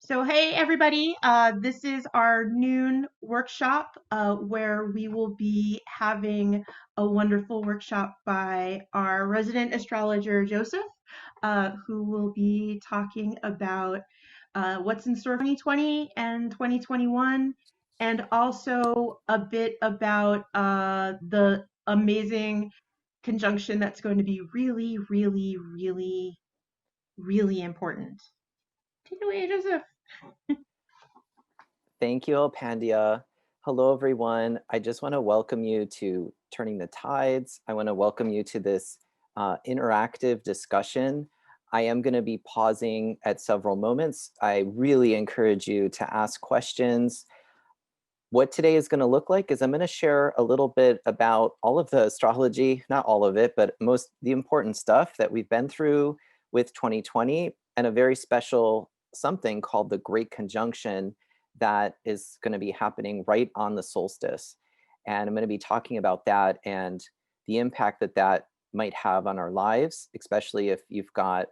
So, hey everybody, this is our noon workshop where we will be having a wonderful workshop by our resident astrologer, Joseph, who will be talking about what's in store for 2020 and 2021, and also a bit about the amazing conjunction that's going to be really, really, really, really important. Take it away, Joseph. Thank you, Alpandia. Hello, everyone. I just want to welcome you to Turning the Tides. I want to welcome you to this interactive discussion. I am going to be pausing at several moments. I really encourage you to ask questions. What today is going to look like is I'm going to share a little bit about all of the astrology, not all of it, but most the important stuff that we've been through with 2020 and a very special something called the Great Conjunction that is going to be happening right on the solstice. And I'm going to be talking about that and the impact that that might have on our lives, especially if you've got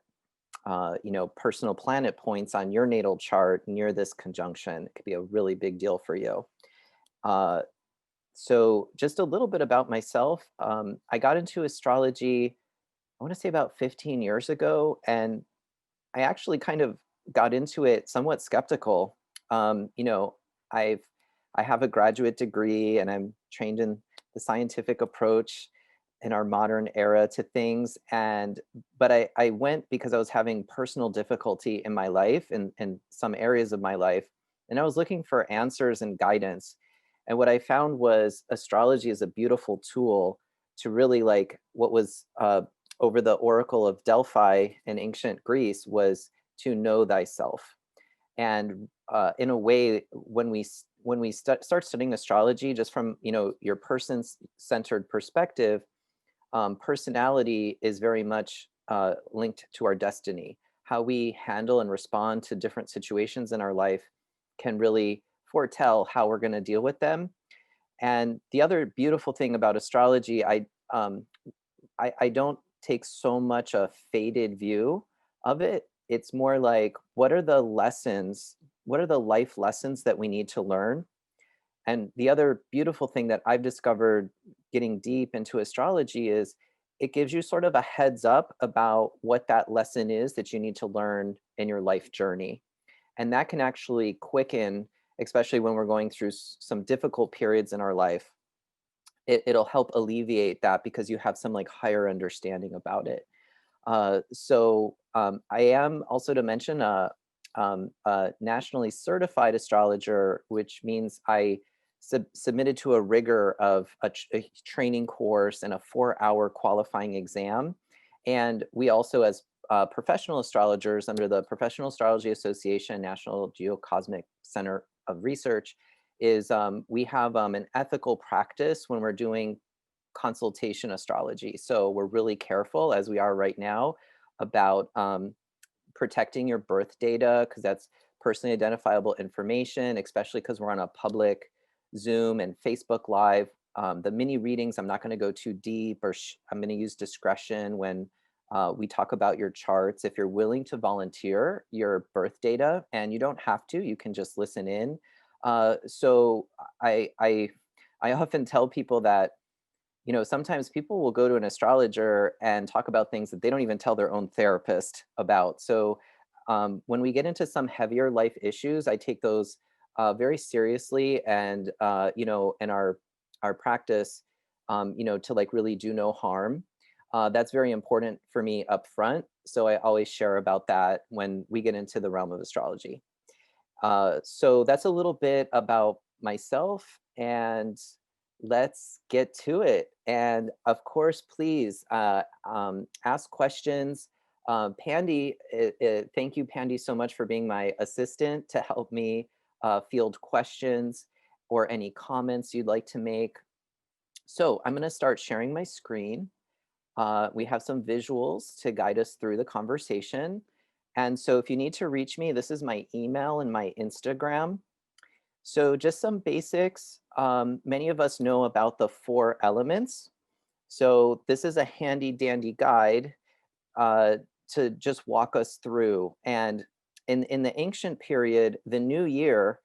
personal planet points on your natal chart near this conjunction. It could be a really big deal for you. Uh, so just a little bit about myself. I got into astrology, I want to say about 15 years ago, and I actually kind of got into it somewhat skeptical. Um, you know, I've I have a graduate degree and I'm trained in the scientific approach in our modern era to things. But I went because I was having personal difficulty in my life and in some areas of my life. And I was looking for answers and guidance. And what I found was astrology is a beautiful tool to really like what was over the Oracle of Delphi in ancient Greece was to know thyself. And in a way, when we start studying astrology, just from your person-centered perspective, personality is very much linked to our destiny. How we handle and respond to different situations in our life can really foretell how we're going to deal with them. And the other beautiful thing about astrology, I don't take so much a faded view of it. It's more like, what are the lessons? What are the life lessons that we need to learn? And the other beautiful thing that I've discovered getting deep into astrology is it gives you sort of a heads up about what that lesson is that you need to learn in your life journey. And that can actually quicken, especially when we're going through some difficult periods in our life. It'll help alleviate that because you have some like higher understanding about it. I am also to mention a nationally certified astrologer, which means I submitted to a rigor of a training course and a 4-hour qualifying exam. And we also, as professional astrologers under the Professional Astrology Association, National Geocosmic Center of Research, is we have an ethical practice when we're doing consultation astrology. So we're really careful, as we are right now, about protecting your birth data because that's personally identifiable information, especially because we're on a public Zoom and Facebook Live. The mini readings, I'm not going to go too deep, or I'm going to use discretion when we talk about your charts. If you're willing to volunteer your birth data, and you don't have to, you can just listen in. So I often tell people that sometimes people will go to an astrologer and talk about things that they don't even tell their own therapist about. So when we get into some heavier life issues, I take those very seriously, and in our practice, to like really do no harm. That's very important for me up front. So I always share about that when we get into the realm of astrology. So that's a little bit about myself, and let's get to it. And of course, please ask questions. Pandy, thank you, Pandy, so much for being my assistant to help me field questions or any comments you'd like to make. So I'm going to start sharing my screen. We have some visuals to guide us through the conversation. And so if you need to reach me, this is my email and my Instagram. So just some basics. Many of us know about the 4 elements. So this is a handy dandy guide to just walk us through. And in the ancient period, the new year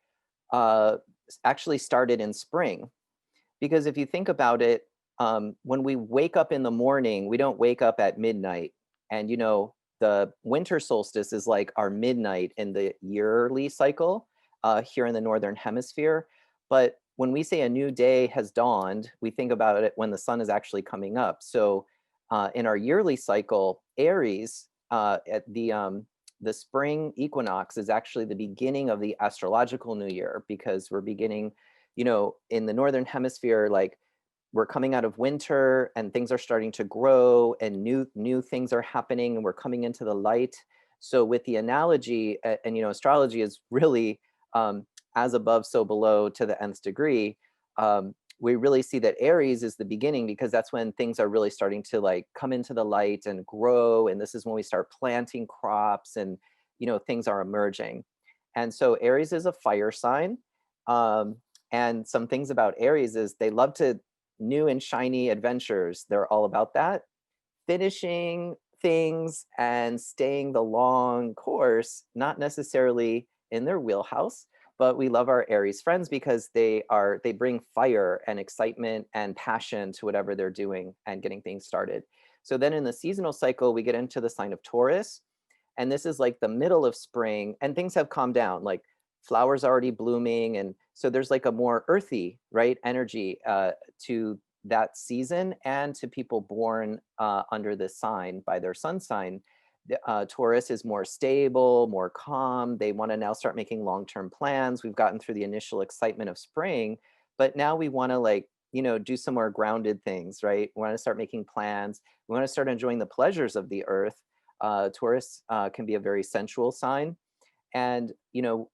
uh, actually started in spring. Because if you think about it, when we wake up in the morning, we don't wake up at midnight. And, you know, the winter solstice is like our midnight in the yearly cycle here in the Northern Hemisphere. But when we say a new day has dawned, we think about it when the sun is actually coming up. So in our yearly cycle, Aries, at the spring equinox is actually the beginning of the astrological new year, because we're beginning, you know, in the Northern Hemisphere, like we're coming out of winter and things are starting to grow and new things are happening and we're coming into the light. So with the analogy, and you know, astrology is really as above, so below to the nth degree. We really see that Aries is the beginning, because that's when things are really starting to like come into the light and grow. And this is when we start planting crops and, you know, things are emerging. And so Aries is a fire sign. And some things about Aries is they love to new and shiny adventures. They're all about that. Finishing things and staying the long course, not necessarily in their wheelhouse, but we love our Aries friends because they bring fire and excitement and passion to whatever they're doing and getting things started. So then in the seasonal cycle, we get into the sign of Taurus. And this is like the middle of spring and things have calmed down, like flowers already blooming. And so there's like a more earthy, right, energy to that season and to people born under this sign by their sun sign. Taurus is more stable, more calm. They want to now start making long-term plans. We've gotten through the initial excitement of spring, but now we want to, like, you know, do some more grounded things, right? We want to start making plans. We want to start enjoying the pleasures of the earth. Taurus can be a very sensual sign. And, you know,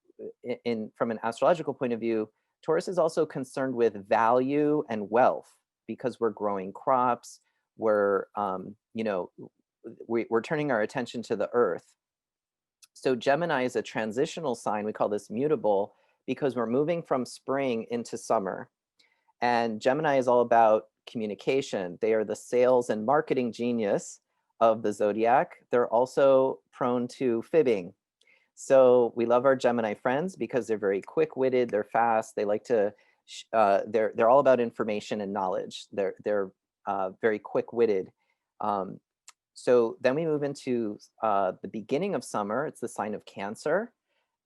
from an astrological point of view, Taurus is also concerned with value and wealth, because we're growing crops. We're, you know, we're turning our attention to the earth. So Gemini is a transitional sign. We call this mutable because we're moving from spring into summer. And Gemini is all about communication. They are the sales and marketing genius of the zodiac. They're also prone to fibbing. So we love our Gemini friends because they're very quick-witted, they're fast, they like to, they're all about information and knowledge. They're very quick-witted. So then we move into the beginning of summer. It's the sign of Cancer.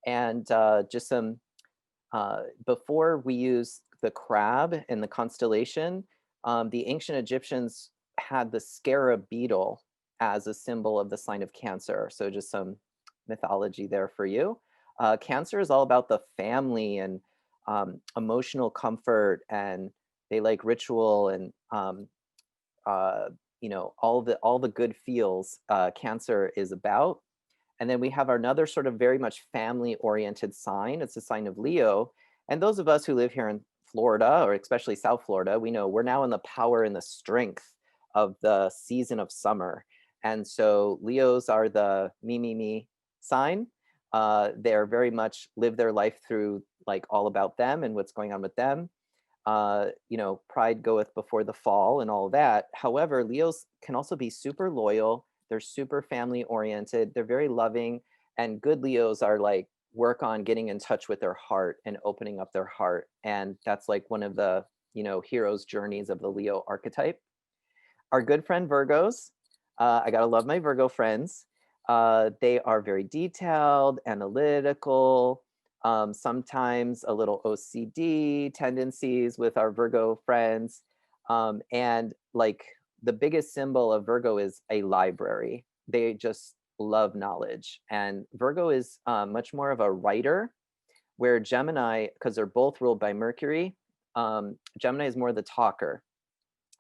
And just some, before we use the crab in the constellation, the ancient Egyptians had the scarab beetle as a symbol of the sign of Cancer. So just some mythology there for you. Cancer is all about the family and emotional comfort, and they like ritual and you know, all the good feels. Cancer is about. And then we have another sort of very much family oriented sign. It's a sign of Leo. And those of us who live here in Florida, or especially South Florida, we know we're now in the power and the strength of the season of summer. And so Leos are the me sign. They're very much live their life through like all about them and what's going on with them. You know, pride goeth before the fall and all of that. However, Leos can also be super loyal. They're super family oriented. They're very loving, and good Leos are like work on getting in touch with their heart and opening up their heart. And that's like one of the, you know, hero's journeys of the Leo archetype. Our good friend Virgos, I gotta love my Virgo friends. They are very detailed, analytical, sometimes a little OCD tendencies with our Virgo friends. And like the biggest symbol of Virgo is a library. They just love knowledge. And Virgo is much more of a writer, where Gemini, because they're both ruled by Mercury, Gemini is more the talker,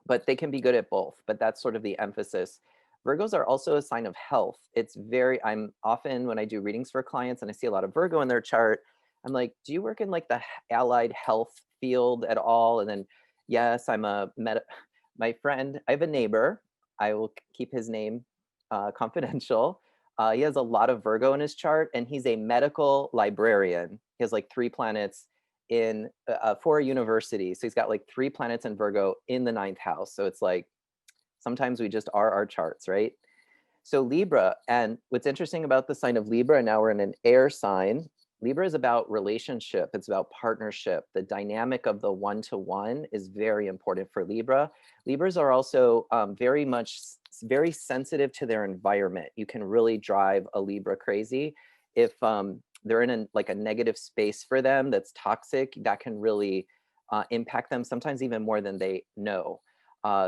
but they can be good at both. But that's sort of the emphasis. Virgos are also a sign of health. It's very, I'm often, when I do readings for clients and I see a lot of Virgo in their chart, I'm like, do you work in like the allied health field at all? And then, yes, my friend, I have a neighbor, I will keep his name confidential. He has a lot of Virgo in his chart, and he's a medical librarian. He has like 3 planets in for a university. So he's got like 3 planets in Virgo in the 9th house. So it's like, sometimes we just are our charts, right? So Libra, and what's interesting about the sign of Libra, now we're in an air sign. Libra is about relationship. It's about partnership. The dynamic of the one-to-one is very important for Libra. Libras are also very sensitive to their environment. You can really drive a Libra crazy. If they're in like a negative space for them that's toxic, that can really impact them, sometimes even more than they know.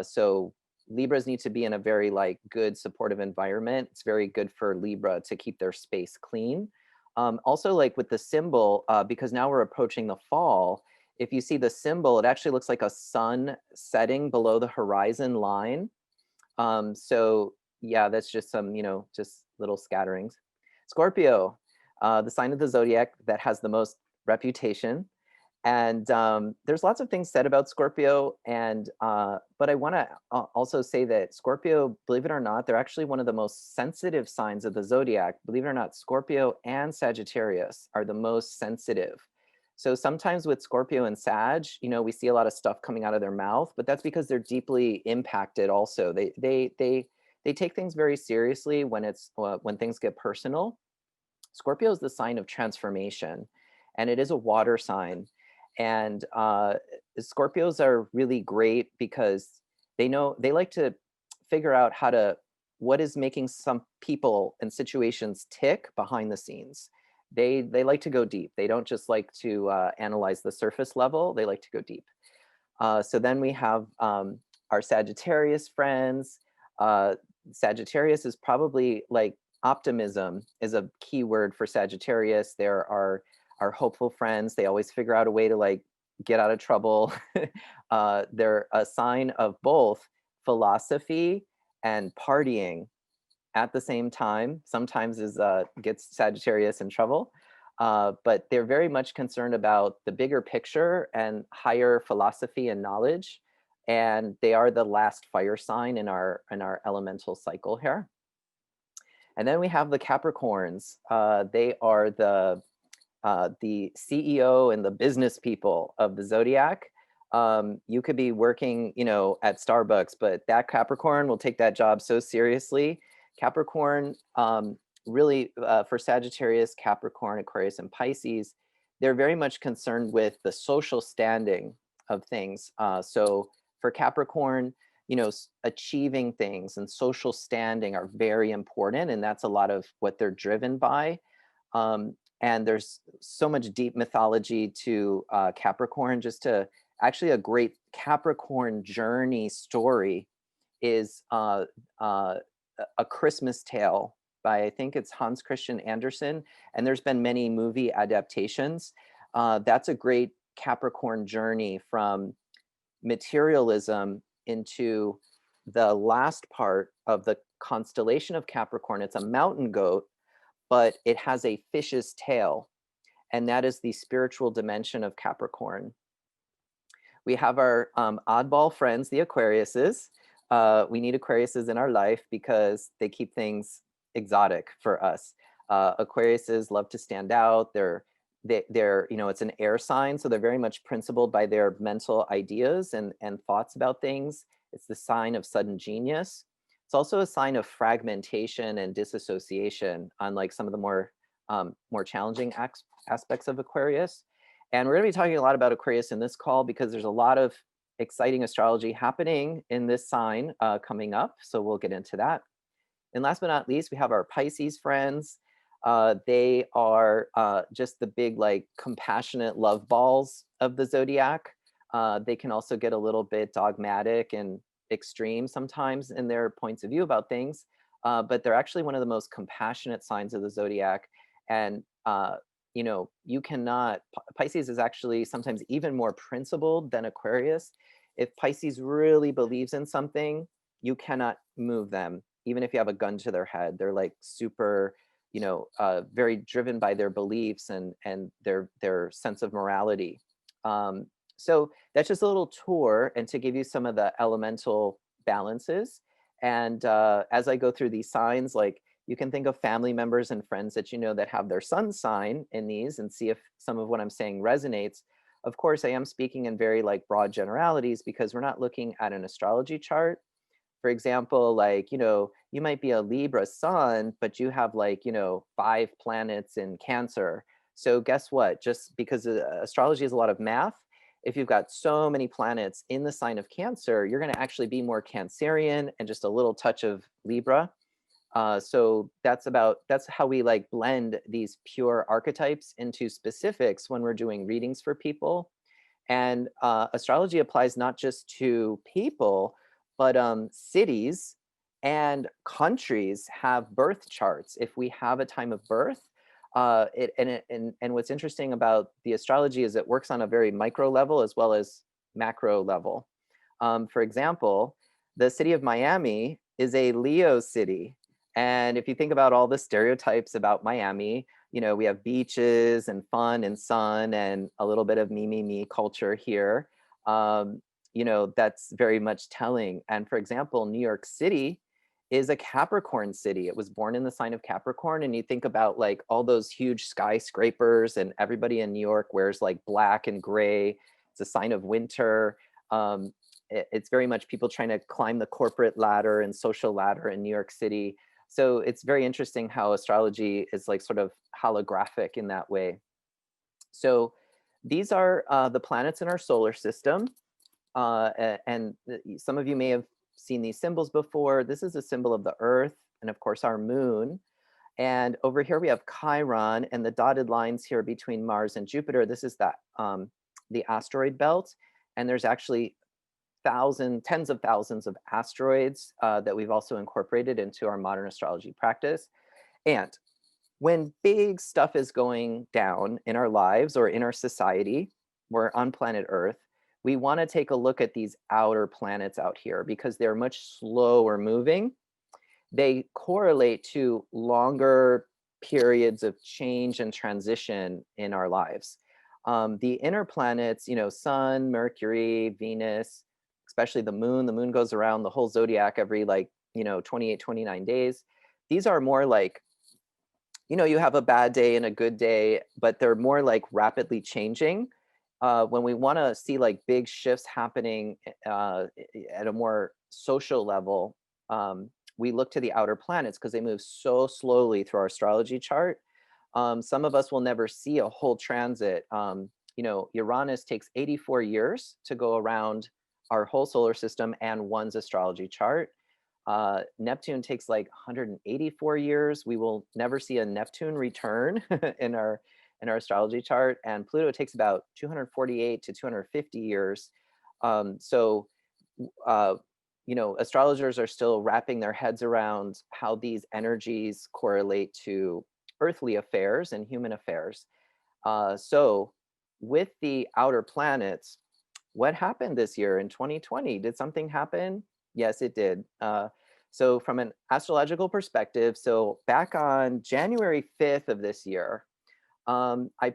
So Libras need to be in a very like good supportive environment. It's very good for Libra to keep their space clean. Also, like with the symbol, because now we're approaching the fall, if you see the symbol, it actually looks like a sun setting below the horizon line. So yeah, that's just some, just little scatterings. Scorpio, the sign of the zodiac that has the most reputation. And there's lots of things said about Scorpio, and but I want to also say that Scorpio, believe it or not, they're actually one of the most sensitive signs of the zodiac. Believe it or not, Scorpio and Sagittarius are the most sensitive. So sometimes with Scorpio and Sag, we see a lot of stuff coming out of their mouth, but that's because they're deeply impacted. Also, they take things very seriously when things get personal. Scorpio is the sign of transformation, and it is a water sign. And Scorpios are really great because they like to figure out what is making some people and situations tick behind the scenes. They like to go deep. They don't just like to analyze the surface level. They like to go deep. So then we have our Sagittarius friends. Sagittarius is probably like optimism is a key word for Sagittarius. There are our hopeful friends. They always figure out a way to like get out of trouble. They're a sign of both philosophy and partying at the same time. Sometimes gets Sagittarius in trouble. But they're very much concerned about the bigger picture and higher philosophy and knowledge. And they are the last fire sign in our elemental cycle here. And then we have the Capricorns. They are the CEO and the business people of the zodiac. You could be working, at Starbucks, but that Capricorn will take that job so seriously. Capricorn, really for Sagittarius, Capricorn, Aquarius, and Pisces, they're very much concerned with the social standing of things. So for Capricorn, achieving things and social standing are very important, and that's a lot of what they're driven by. And there's so much deep mythology to Capricorn. Actually a great Capricorn journey story is A Christmas Tale by, I think it's Hans Christian Andersen, and there's been many movie adaptations. That's a great Capricorn journey from materialism into the last part of the constellation of Capricorn. It's a mountain goat, but it has a fish's tail, and that is the spiritual dimension of Capricorn. We have our oddball friends, the Aquariuses. We need Aquariuses in our life because they keep things exotic for us. Aquariuses love to stand out. They're it's an air sign, so they're very much principled by their mental ideas and thoughts about things. It's the sign of sudden genius. It's also a sign of fragmentation and disassociation, unlike some of the more challenging aspects of Aquarius. And we're going to be talking a lot about Aquarius in this call because there's a lot of exciting astrology happening in this sign coming up. So we'll get into that. And last but not least, we have our Pisces friends. They are just the big, like, compassionate love balls of the zodiac. They can also get a little bit dogmatic and extreme sometimes in their points of view about things, but they're actually one of the most compassionate signs of the zodiac. And Pisces is actually sometimes even more principled than Aquarius. If Pisces really believes in something, you cannot move them, even if you have a gun to their head. They're like super, very driven by their beliefs and their sense of morality. So that's just a little tour, and to give you some of the elemental balances. And as I go through these signs, like, you can think of family members and friends that that have their sun sign in these, and see if some of what I'm saying resonates. Of course, I am speaking in very like broad generalities because we're not looking at an astrology chart. For example, like, you might be a Libra sun, but you have like, 5 planets in Cancer. So guess what? Just because astrology is a lot of math, if you've got so many planets in the sign of Cancer, you're going to actually be more Cancerian and just a little touch of Libra. So that's how we like blend these pure archetypes into specifics when we're doing readings for people. And astrology applies not just to people, but cities and countries have birth charts. If we have a time of birth, and what's interesting about the astrology is it works on a very micro level as well as macro level. For example, the city of Miami is a Leo city. And if you think about all the stereotypes about Miami, we have beaches and fun and sun and a little bit of me culture here. That's very much telling. And for example, New York City is a Capricorn city. It was born in the sign of Capricorn. And you think about like all those huge skyscrapers, and everybody in New York wears like black and gray. It's a sign of winter. It's very much people trying to climb the corporate ladder and social ladder in New York City. So it's very interesting how astrology is like sort of holographic in that way. So these are the planets in our solar system. And some of you may have seen these symbols before. This is a symbol of the Earth and of course our moon. And over here we have Chiron, and the dotted lines here between Mars and Jupiter. This is the asteroid belt. And there's actually tens of thousands of asteroids that we've also incorporated into our modern astrology practice. And when big stuff is going down in our lives or in our society, we're on planet Earth, we want to take a look at these outer planets out here because they're much slower moving. They correlate to longer periods of change and transition in our lives. The inner planets, Sun, Mercury, Venus, especially the moon goes around the whole zodiac every 28, 29 days. These are more like, you have a bad day and a good day, but they're more like rapidly changing. When we want to see like big shifts happening at a more social level, we look to the outer planets because they move so slowly through our astrology chart. Some of us will never see a whole transit. Uranus takes 84 years to go around our whole solar system and one's astrology chart. Neptune takes like 184 years. We will never see a Neptune return in our astrology chart. And Pluto takes about 248 to 250 years. Astrologers are still wrapping their heads around how these energies correlate to earthly affairs and human affairs. So with the outer planets, what happened this year in 2020? Did something happen? Yes, it did. So from an astrological perspective, so back on January 5th of this year, I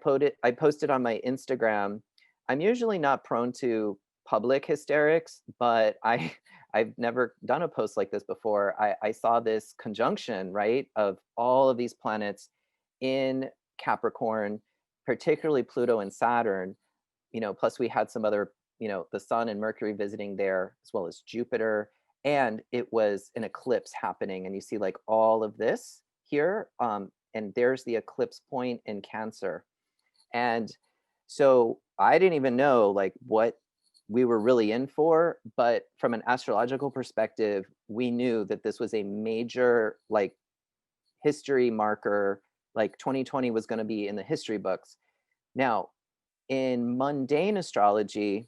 posted on my Instagram. I'm usually not prone to public hysterics, but I've never done a post like this before. I saw this conjunction, right, of all of these planets in Capricorn, particularly Pluto and Saturn, plus we had some other, the Sun and Mercury visiting there, as well as Jupiter. And it was an eclipse happening. And you see like all of this here. And there's the eclipse point in Cancer. And so I didn't even know like what we were really in for, but from an astrological perspective, we knew that this was a major like history marker, like 2020 was going to be in the history books. Now, in mundane astrology,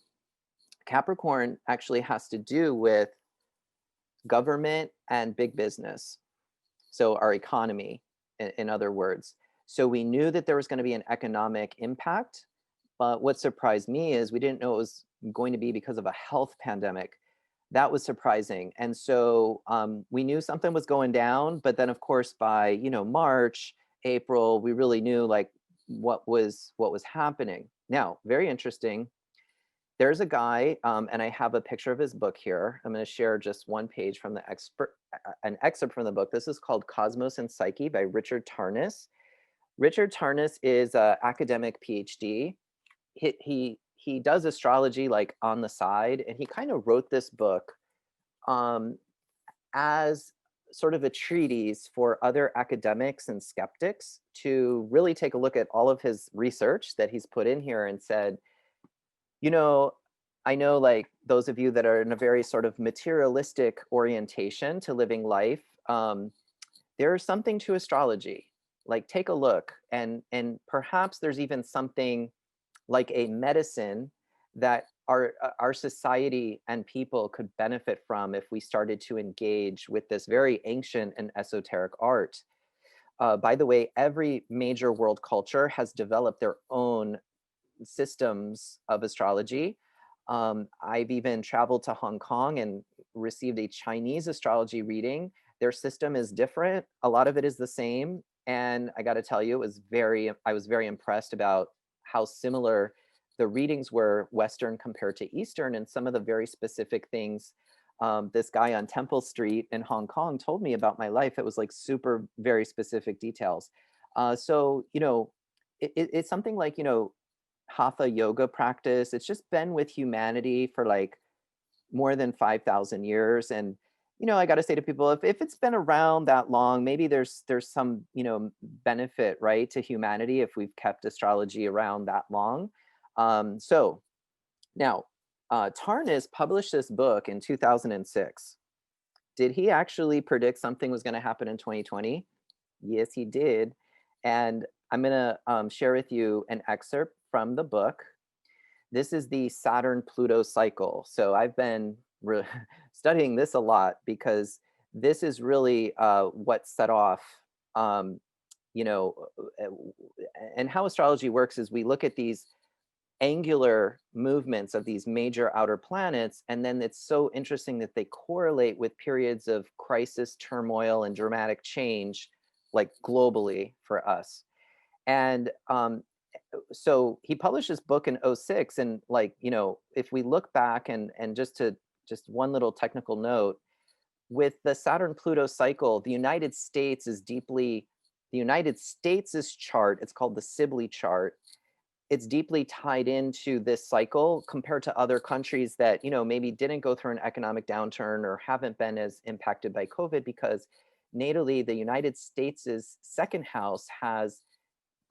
Capricorn actually has to do with government and big business. So our economy, in other words. So we knew that there was going to be an economic impact, but what surprised me is we didn't know it was going to be because of a health pandemic. That was surprising. And so we knew something was going down, but then of course by, March, April, we really knew like what was happening. Now, very interesting. There's a guy, and I have a picture of his book here. I'm going to share just one page from an excerpt from the book. This is called Cosmos and Psyche by Richard Tarnas. Richard Tarnas is an academic PhD. He does astrology like on the side, and he kind of wrote this book as sort of a treatise for other academics and skeptics to really take a look at all of his research that he's put in here and said, you know, I know like those of you that are in a very sort of materialistic orientation to living life, there's something to astrology. Like take a look, and perhaps there's even something like a medicine that our society and people could benefit from if we started to engage with this very ancient and esoteric art. By the way, every major world culture has developed their own systems of astrology. I've even traveled to Hong Kong and received a Chinese astrology reading. Their system is different. A lot of it is the same. And I got to tell you, I was very impressed about how similar the readings were, Western compared to Eastern, and some of the very specific things this guy on Temple Street in Hong Kong told me about my life. It was like super, very specific details. So, it's something like, hatha yoga practice. It's just been with humanity for like more than 5,000 years. And, I got to say to people, if it's been around that long, maybe there's some, benefit, right, to humanity if we've kept astrology around that long. So now, Tarnas published this book in 2006. Did he actually predict something was going to happen in 2020? Yes, he did. And I'm going to share with you an excerpt from the book. This is the Saturn-Pluto cycle. So I've been studying this a lot because this is really what set off, you know, and how astrology works is we look at these angular movements of these major outer planets, and then it's so interesting that they correlate with periods of crisis, turmoil, and dramatic change, like globally for us. And so he published this book in '06, and like, if we look back and just one little technical note, with the Saturn Pluto cycle, the United States' chart, it's called the Sibley chart. It's deeply tied into this cycle compared to other countries that, maybe didn't go through an economic downturn or haven't been as impacted by COVID, because natally the United States' second house has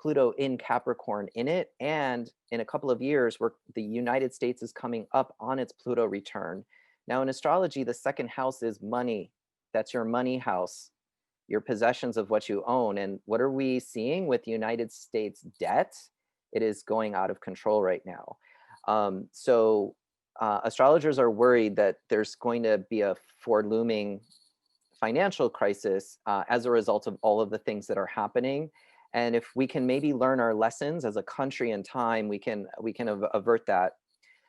Pluto in Capricorn in it. And in a couple of years, where the United States is coming up on its Pluto return. Now in astrology, the second house is money. That's your money house, your possessions of what you own. And what are we seeing with the United States debt? It is going out of control right now. So astrologers are worried that there's going to be a looming financial crisis as a result of all of the things that are happening. And if we can maybe learn our lessons as a country in time, we can avert that.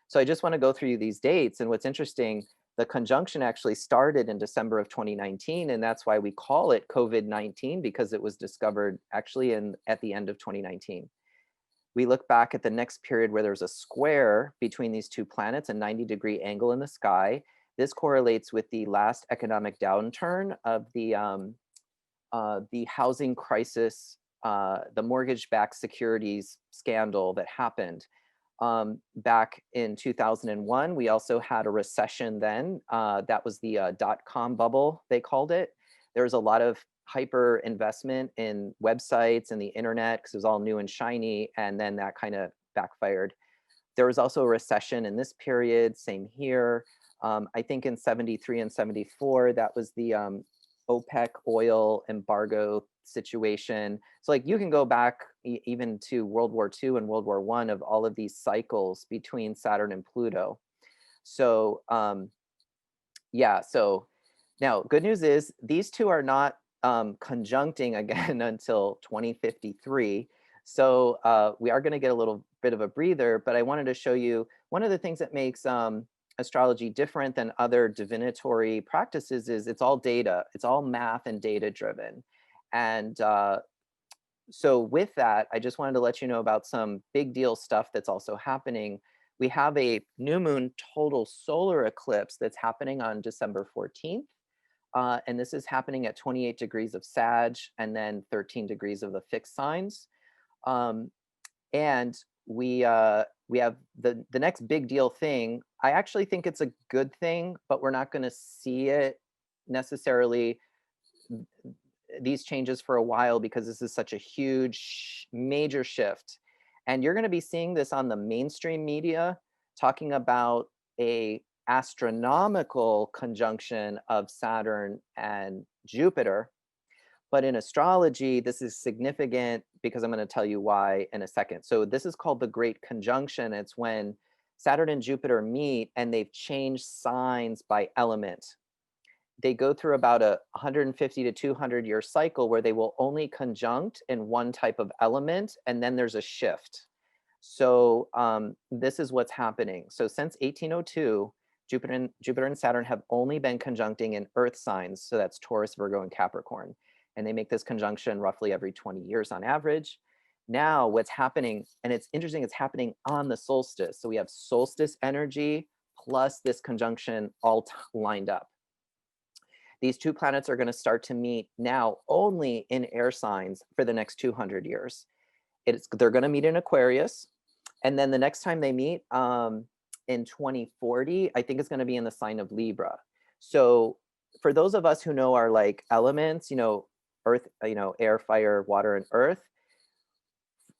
So I just want to go through these dates. And what's interesting, the conjunction actually started in December of 2019, and that's why we call it COVID-19, because it was discovered actually at the end of 2019. We look back at the next period where there's a square between these two planets, a 90-degree angle in the sky. This correlates with the last economic downturn of the housing crisis, the mortgage-backed securities scandal that happened back in 2001. We also had a recession then. That was the dot-com bubble, they called it. There was a lot of hyper investment in websites and the internet because it was all new and shiny, and then that kind of backfired. There was also a recession in this period, same here. I think in 73 and 74, that was the OPEC oil embargo situation. So like you can go back even to World War II and World War I of all of these cycles between Saturn and Pluto. So yeah, so now good news is these two are not conjuncting again until 2053. So we are going to get a little bit of a breather, but I wanted to show you one of the things that makes astrology different than other divinatory practices is it's all data. It's all math and data driven. And so with that, I just wanted to let you know about some big deal stuff that's also happening. We have a new moon total solar eclipse that's happening on December 14th. And this is happening at 28 degrees of Sag and then 13 degrees of the fixed signs. And we have the next big deal thing. I actually think it's a good thing, but we're not going to see it necessarily these changes for a while because this is such a huge, major shift. And you're going to be seeing this on the mainstream media talking about a astronomical conjunction of Saturn and Jupiter. But in astrology, this is significant because I'm going to tell you why in a second. So this is called the Great Conjunction. It's when Saturn and Jupiter meet and they've changed signs by element. They go through about a 150 to 200 year cycle where they will only conjunct in one type of element, and then there's a shift. So this is what's happening. So since 1802, Jupiter and Saturn have only been conjuncting in Earth signs. So that's Taurus, Virgo, and Capricorn. And they make this conjunction roughly every 20 years on average. Now what's happening, and it's interesting, it's happening on the solstice. So we have solstice energy plus this conjunction all lined up. These two planets are going to start to meet now only in air signs for the next 200 years. They're going to meet in Aquarius. And then the next time they meet in 2040, I think it's going to be in the sign of Libra. So for those of us who know our like elements, earth, air, fire, water, and earth,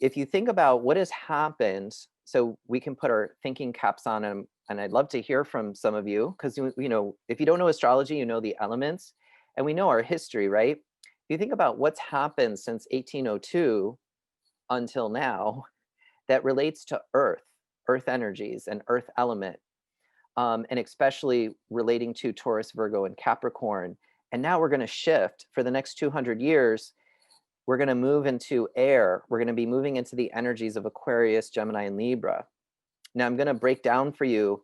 if you think about what has happened, so we can put our thinking caps on them, and I'd love to hear from some of you, because if you don't know astrology, you know the elements, and we know our history, right? If you think about what's happened since 1802 until now that relates to earth energies and earth element, and especially relating to Taurus, Virgo, and Capricorn. And now we're going to shift for the next 200 years. We're going to move into air. We're going to be moving into the energies of Aquarius, Gemini, and Libra. Now I'm going to break down for you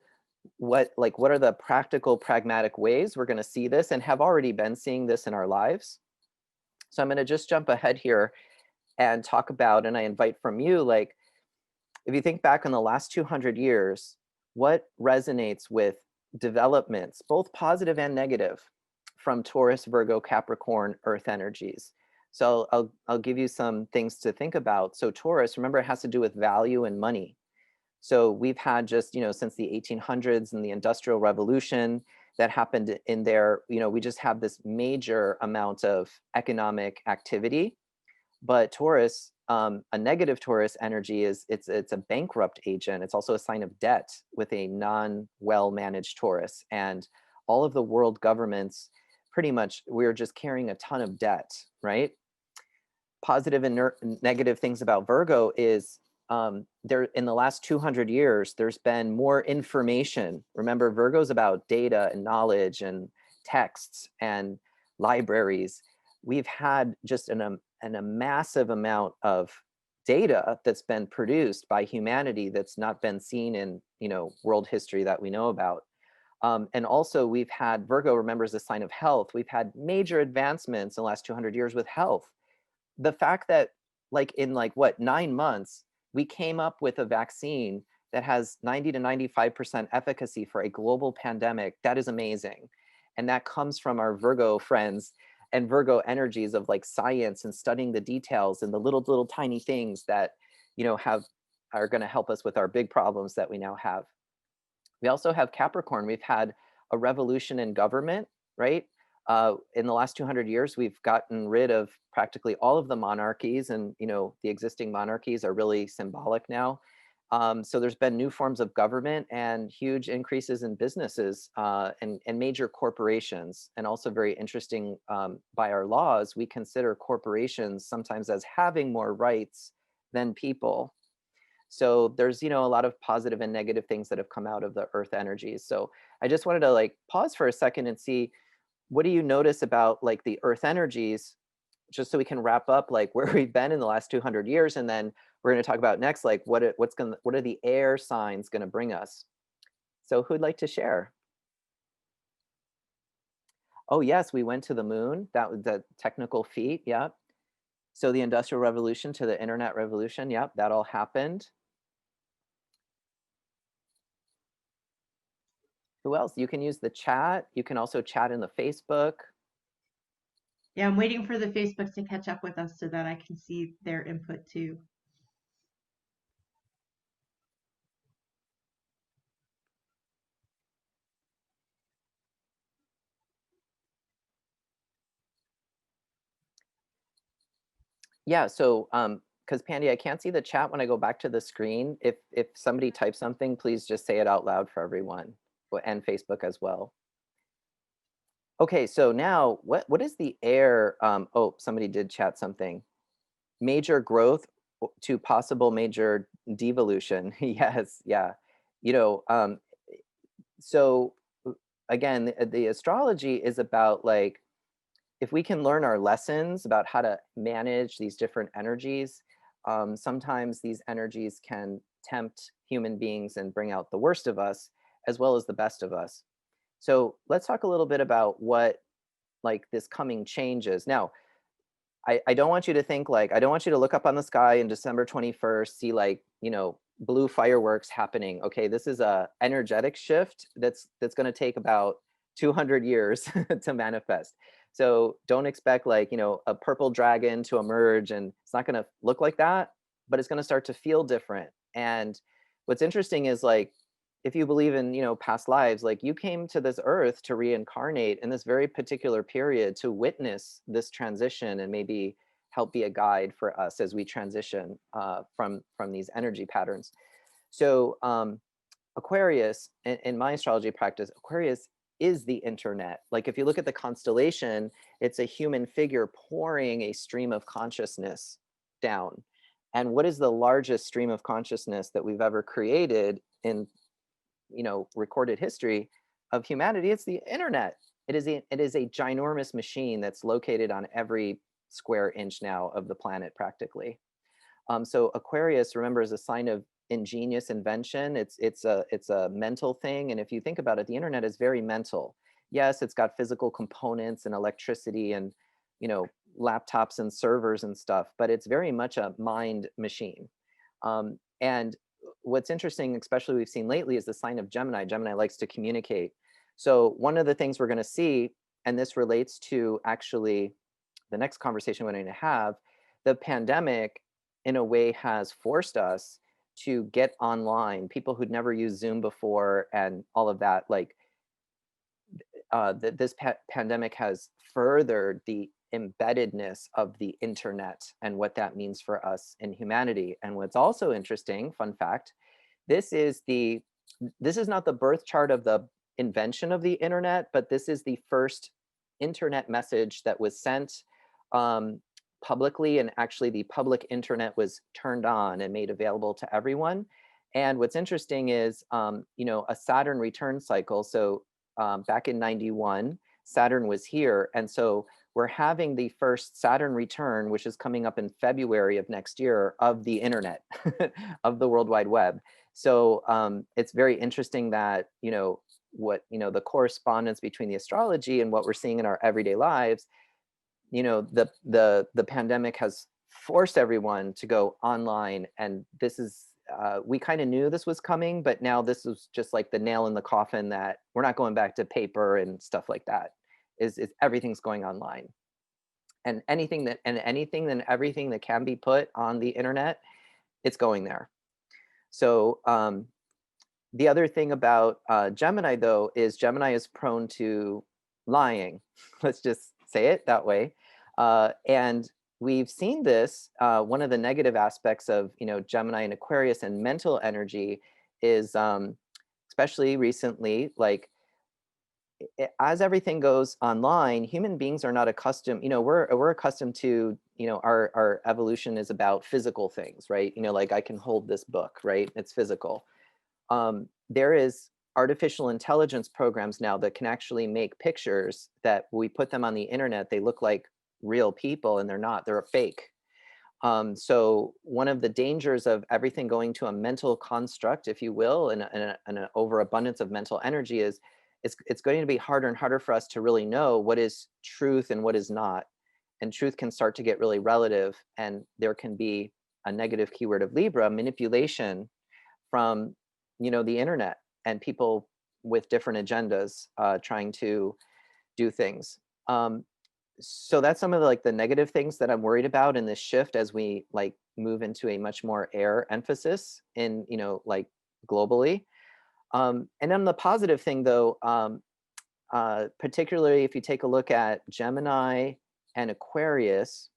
what are the practical, pragmatic ways we're going to see this, and have already been seeing this in our lives. So I'm going to just jump ahead here and talk about, and I invite from you, like, if you think back in the last 200 years, what resonates with developments, both positive and negative, from Taurus, Virgo, Capricorn, earth energies? So I'll give you some things to think about. So Taurus, remember, it has to do with value and money. So we've had just, since the 1800s and the Industrial Revolution that happened in there, we just have this major amount of economic activity. But Taurus, a negative Taurus energy it's a bankrupt agent. It's also a sign of debt with a non-well managed Taurus. And all of the world governments, pretty much, we're just carrying a ton of debt, right? Positive and negative things about Virgo is there in the last 200 years, there's been more information. Remember, Virgo's about data and knowledge and texts and libraries. We've had just a massive amount of data that's been produced by humanity that's not been seen in world history that we know about. And also we've had, Virgo, remember, is a sign of health. We've had major advancements in the last 200 years with health. The fact that in 9 months, we came up with a vaccine that has 90 to 95% efficacy for a global pandemic, that is amazing. And that comes from our Virgo friends and Virgo energies of science and studying the details and the little tiny things that are going to help us with our big problems that we now have. We also have Capricorn. We've had a revolution in government, right? In the last 200 years, we've gotten rid of practically all of the monarchies, and the existing monarchies are really symbolic now. So there's been new forms of government and huge increases in businesses and major corporations. And also very interesting, by our laws, we consider corporations sometimes as having more rights than people. So there's, a lot of positive and negative things that have come out of the earth energies. So I just wanted to pause for a second and see, what do you notice about the earth energies, just so we can wrap up where we've been in the last 200 years. And then we're going to talk about next, what are the air signs going to bring us? So who'd like to share? Oh yes, we went to the moon. That was the technical feat. Yep. So the Industrial Revolution to the Internet Revolution. Yep, that all happened. Who else? You can use the chat. You can also chat in the Facebook. Yeah, I'm waiting for the Facebook to catch up with us so that I can see their input too. Yeah, so because Pandy, I can't see the chat when I go back to the screen. If somebody types something, please just say it out loud for everyone, and Facebook as well. Okay, so now what is the air? Oh, somebody did chat something. Major growth to possible major devolution. Yes, yeah. You know, so again, the astrology is about like if we can learn our lessons about how to manage these different energies, sometimes these energies can tempt human beings and bring out the worst of us as well as the best of us. So let's talk a little bit about what like this coming change is. Now, I don't want you to think like, I don't want you to look up on the sky in December 21st, see like, blue fireworks happening. Okay, this is a energetic shift that's going to take about 200 years to manifest. So don't expect like, a purple dragon to emerge, and it's not going to look like that, but it's going to start to feel different. And what's interesting is like, if you believe in past lives, like you came to this earth to reincarnate in this very particular period to witness this transition and maybe help be a guide for us as we transition from these energy patterns. So Aquarius, in my astrology practice, Aquarius is the internet. Like if you look at the constellation, it's a human figure pouring a stream of consciousness down. And what is the largest stream of consciousness that we've ever created in recorded history of humanity? It's the internet. It is a ginormous machine that's located on every square inch now of the planet practically. So Aquarius, remember, is a sign of ingenious invention. It's a mental thing, and if you think about it, the internet is very mental. Yes, it's got physical components and electricity and you know laptops and servers and stuff, but it's very much a mind machine. And what's interesting, especially we've seen lately, is the sign of Gemini. Gemini likes to communicate. So one of the things we're going to see, and this relates to actually the next conversation we're going to have, the pandemic in a way has forced us to get online. People who'd never used Zoom before and all of that, like this pandemic has furthered the embeddedness of the internet and what that means for us in humanity. And what's also interesting, fun fact, this is not the birth chart of the invention of the internet, but this is the first internet message that was sent publicly, and actually the public internet was turned on and made available to everyone. And what's interesting is, a Saturn return cycle. So back in 91, Saturn was here. And so we're having the first Saturn return, which is coming up in February of next year, of the internet, of the World Wide Web. So it's very interesting that, the correspondence between the astrology and what we're seeing in our everyday lives, the pandemic has forced everyone to go online. And this is, we kind of knew this was coming, but now this is just like the nail in the coffin that we're not going back to paper and stuff like that. Is everything's going online. And everything that can be put on the internet, it's going there. So the other thing about Gemini, though, is Gemini is prone to lying. Let's just say it that way. And we've seen this. One of the negative aspects of Gemini and Aquarius and mental energy is, especially recently, like as everything goes online, human beings are not accustomed. We're accustomed to our evolution is about physical things, right? Like I can hold this book, right? It's physical. There is artificial intelligence programs now that can actually make pictures that we put them on the internet. They look like real people, and they're not. They're a fake. So one of the dangers of everything going to a mental construct, if you will, and an overabundance of mental energy is it's going to be harder and harder for us to really know what is truth and what is not. And truth can start to get really relative, and there can be a negative keyword of Libra, manipulation from the internet and people with different agendas trying to do things. So that's some of the negative things that I'm worried about in this shift as we move into a much more air emphasis in globally. And then the positive thing, though, particularly if you take a look at Gemini and Aquarius,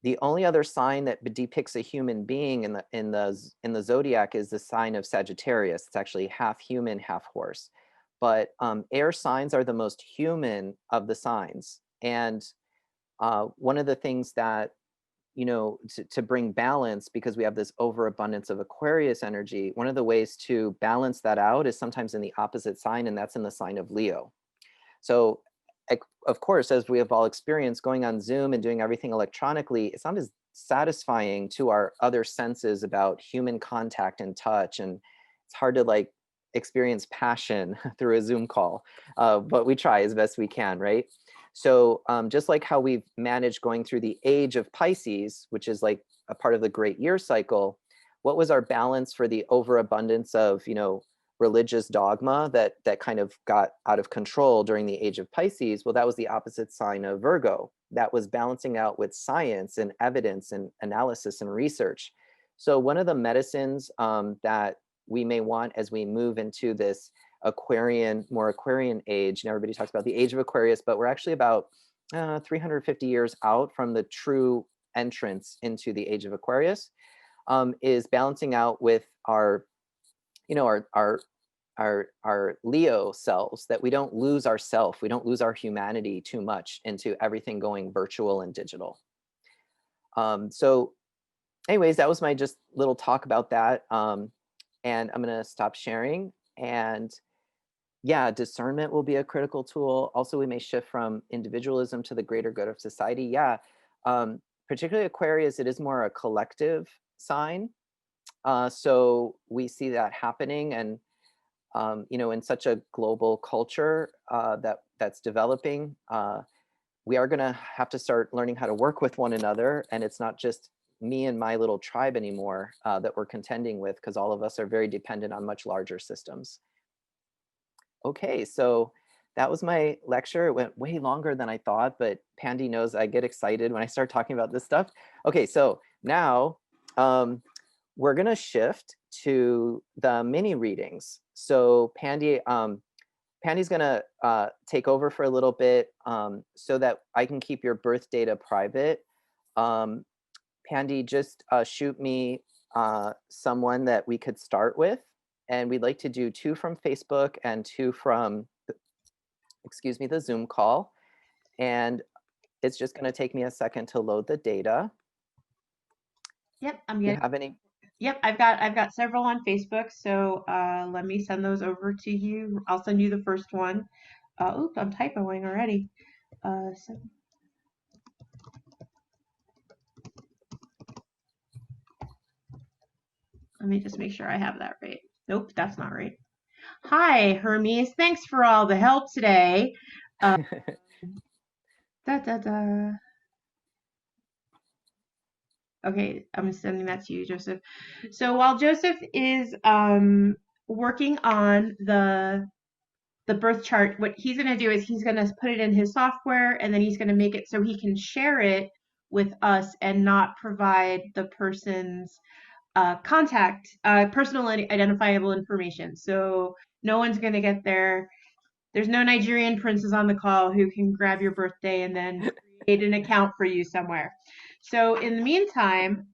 The only other sign that depicts a human being in the zodiac is the sign of Sagittarius. It's actually half human, half horse. But air signs are the most human of the signs. And one of the things that, to bring balance, because we have this overabundance of Aquarius energy, one of the ways to balance that out is sometimes in the opposite sign, and that's in the sign of Leo. So, of course, as we have all experienced, going on Zoom and doing everything electronically, it's not as satisfying to our other senses about human contact and touch. And it's hard to like experience passion through a Zoom call, but we try as best we can, right? So just like how we've managed going through the age of Pisces, which is like a part of the great year cycle, what was our balance for the overabundance of, religious dogma that kind of got out of control during the age of Pisces? Well, that was the opposite sign of Virgo. That was balancing out with science and evidence and analysis and research. So one of the medicines that we may want as we move into this more Aquarian age, and everybody talks about the age of Aquarius, but we're actually about 350 years out from the true entrance into the age of Aquarius, is balancing out with our our Leo selves, that we don't lose ourself, we don't lose our humanity too much into everything going virtual and digital. So anyways, that was my just little talk about that. And I'm gonna stop sharing. And yeah, discernment will be a critical tool. Also, we may shift from individualism to the greater good of society. Yeah, particularly Aquarius, it is more a collective sign. So we see that happening, and in such a global culture that's developing, we are going to have to start learning how to work with one another, and it's not just me and my little tribe anymore that we're contending with, because all of us are very dependent on much larger systems. Okay, so that was my lecture. It went way longer than I thought, but Pandy knows I get excited when I start talking about this stuff. Okay, so now we're going to shift to the mini readings. So Pandy's going to take over for a little bit so that I can keep your birth data private. Pandy, just shoot me someone that we could start with. And we'd like to do 2 from Facebook and 2 from, the Zoom call. And it's just going to take me a second to load the data. Yep, You have any? Yep, I've got several on Facebook, so let me send those over to you. I'll send you the first one. Oops, I'm typoing already. Let me just make sure I have that right. Nope, that's not right. Hi, Hermes. Thanks for all the help today. Da, da, da. Okay, I'm sending that to you, Joseph. So while Joseph is working on the birth chart, what he's going to do is he's going to put it in his software, and then he's going to make it so he can share it with us and not provide the person's contact, personal identifiable information. So no one's going to get there's no Nigerian princes on the call who can grab your birthday and then create an account for you somewhere. So in the meantime,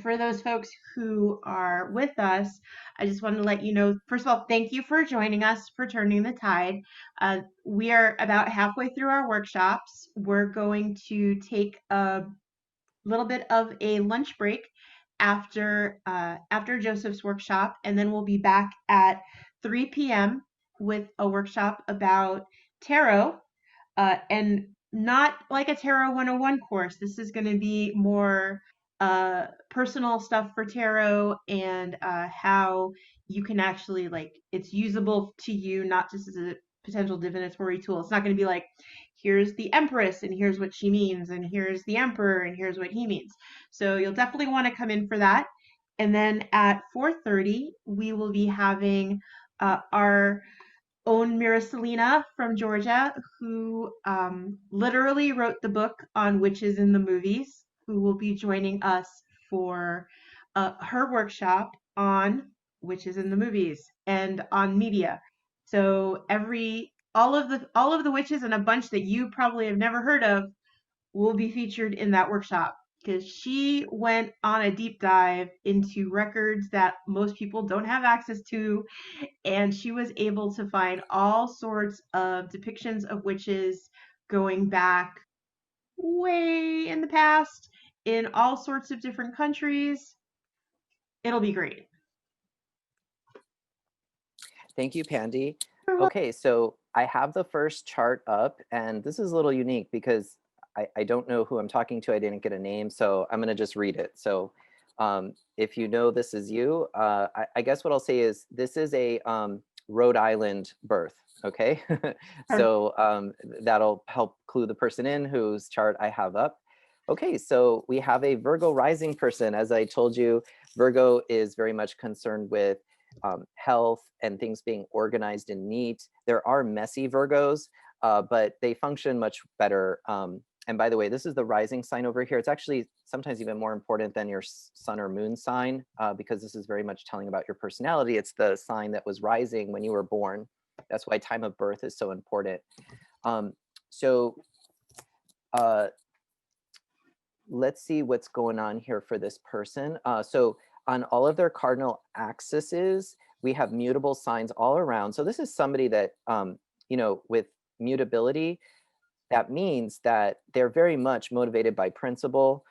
for those folks who are with us, I just wanted to let you know, first of all, thank you for joining us for Turning the Tide. We are about halfway through our workshops. We're going to take a little bit of a lunch break after Joseph's workshop, and then we'll be back at 3 p.m. with a workshop about tarot, and not like a Tarot 101 course. This is going to be more personal stuff for tarot, and how you can actually, like, it's usable to you, not just as a potential divinatory tool. It's not going to be like, here's the Empress and here's what she means, and here's the Emperor and here's what he means. So you'll definitely want to come in for that. And then at 4:30, we will be having our own Miracelina from Georgia, who literally wrote the book on witches in the movies, who will be joining us for her workshop on witches in the movies and on media. So all of the witches and a bunch that you probably have never heard of will be featured in that workshop because she went on a deep dive into records that most people don't have access to, and she was able to find all sorts of depictions of witches going back way in the past in all sorts of different countries. It'll be great. Thank you, Pandy. Okay, so I have the first chart up, and this is a little unique because I don't know who I'm talking to. I didn't get a name, so I'm going to just read it. So if you know this is you, I guess what I'll say is this is a Rhode Island birth, okay? So that'll help clue the person in whose chart I have up. Okay, so we have a Virgo rising person. As I told you, Virgo is very much concerned with health and things being organized and neat. There are messy Virgos, but they function much better. And by the way, this is the rising sign over here. It's actually sometimes even more important than your sun or moon sign, because this is very much telling about your personality. It's the sign that was rising when you were born. That's why time of birth is so important. Let's see what's going on here for this person. So on all of their cardinal axes, we have mutable signs all around. So this is somebody that, you know, with mutability, that means that they're very much motivated by principle.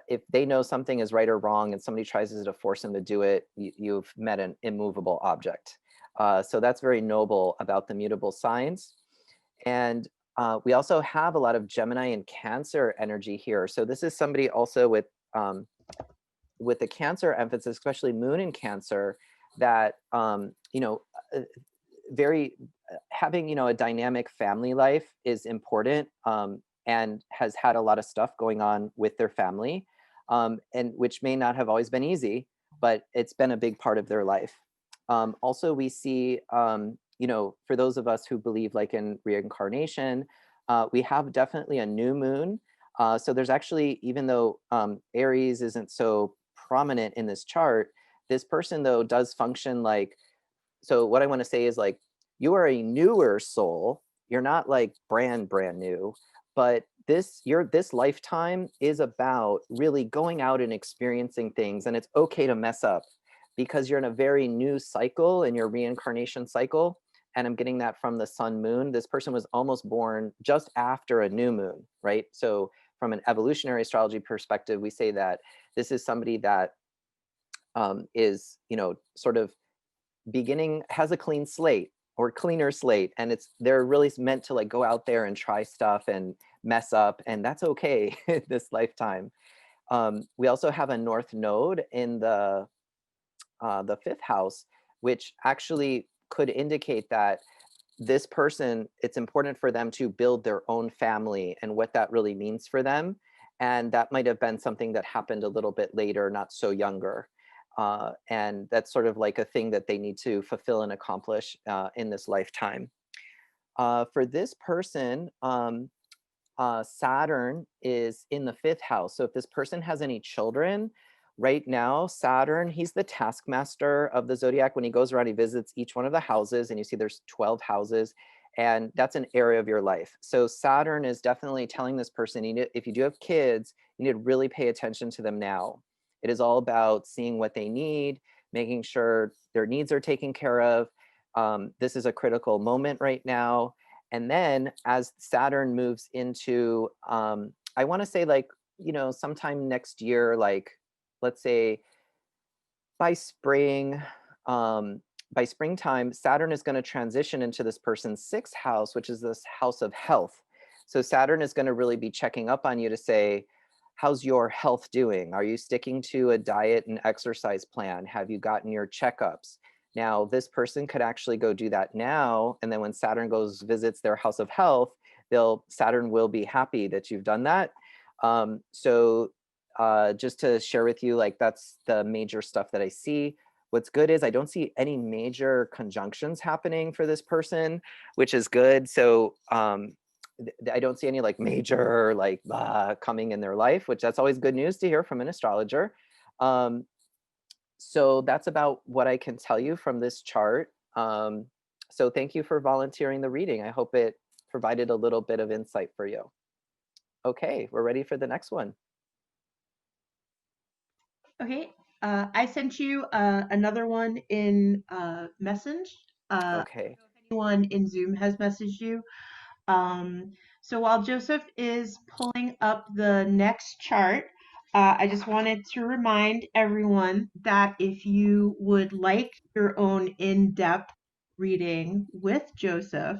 If they know something is right or wrong and somebody tries to force them to do it, you've met an immovable object. So that's very noble about the mutable signs. And we also have a lot of Gemini and Cancer energy here. So this is somebody also with the Cancer emphasis, especially Moon in Cancer, that you know, very having, you know, a dynamic family life is important, and has had a lot of stuff going on with their family, and which may not have always been easy, but it's been a big part of their life. Also, we see, you know, for those of us who believe like in reincarnation, we have definitely a new moon. So there's actually, even though Aries isn't so prominent in this chart, this person though does function like, so what I want to say is like, you are a newer soul. You're not like brand new, but this lifetime is about really going out and experiencing things, and it's okay to mess up because you're in a very new cycle in your reincarnation cycle. And I'm getting that from the sun moon. This person was almost born just after a new moon, right? So from an evolutionary astrology perspective, we say that this is somebody that is, you know, sort of has a clean slate or cleaner slate, and they're really meant to like go out there and try stuff and mess up, and that's okay this lifetime. We also have a north node in the 5th house, which actually could indicate that this person, it's important for them to build their own family and what that really means for them. And that might have been something that happened a little bit later, not so younger. And that's sort of like a thing that they need to fulfill and accomplish in this lifetime. For this person, Saturn is in the 5th house. So if this person has any children, right now, Saturn, he's the taskmaster of the zodiac. When he goes around, he visits each one of the houses, and you see there's 12 houses, and that's an area of your life. So Saturn is definitely telling this person, if you do have kids, you need to really pay attention to them now. It is all about seeing what they need, making sure their needs are taken care of. This is a critical moment right now. And then as Saturn moves into, I want to say like, you know, sometime next year, like, let's say by springtime, Saturn is going to transition into this person's 6th house, which is this house of health. So Saturn is going to really be checking up on you to say, how's your health doing? Are you sticking to a diet and exercise plan? Have you gotten your checkups? Now, this person could actually go do that now. And then when Saturn visits their house of health, Saturn will be happy that you've done that. So just to share with you, like that's the major stuff that I see. What's good is I don't see any major conjunctions happening for this person, which is good. So I don't see any like major like coming in their life, which that's always good news to hear from an astrologer. So that's about what I can tell you from this chart. So thank you for volunteering the reading. I hope it provided a little bit of insight for you. Okay, we're ready for the next one. Okay. I sent you another one in Message. Okay. If anyone in Zoom has messaged you. So while Joseph is pulling up the next chart, I just wanted to remind everyone that if you would like your own in-depth reading with Joseph,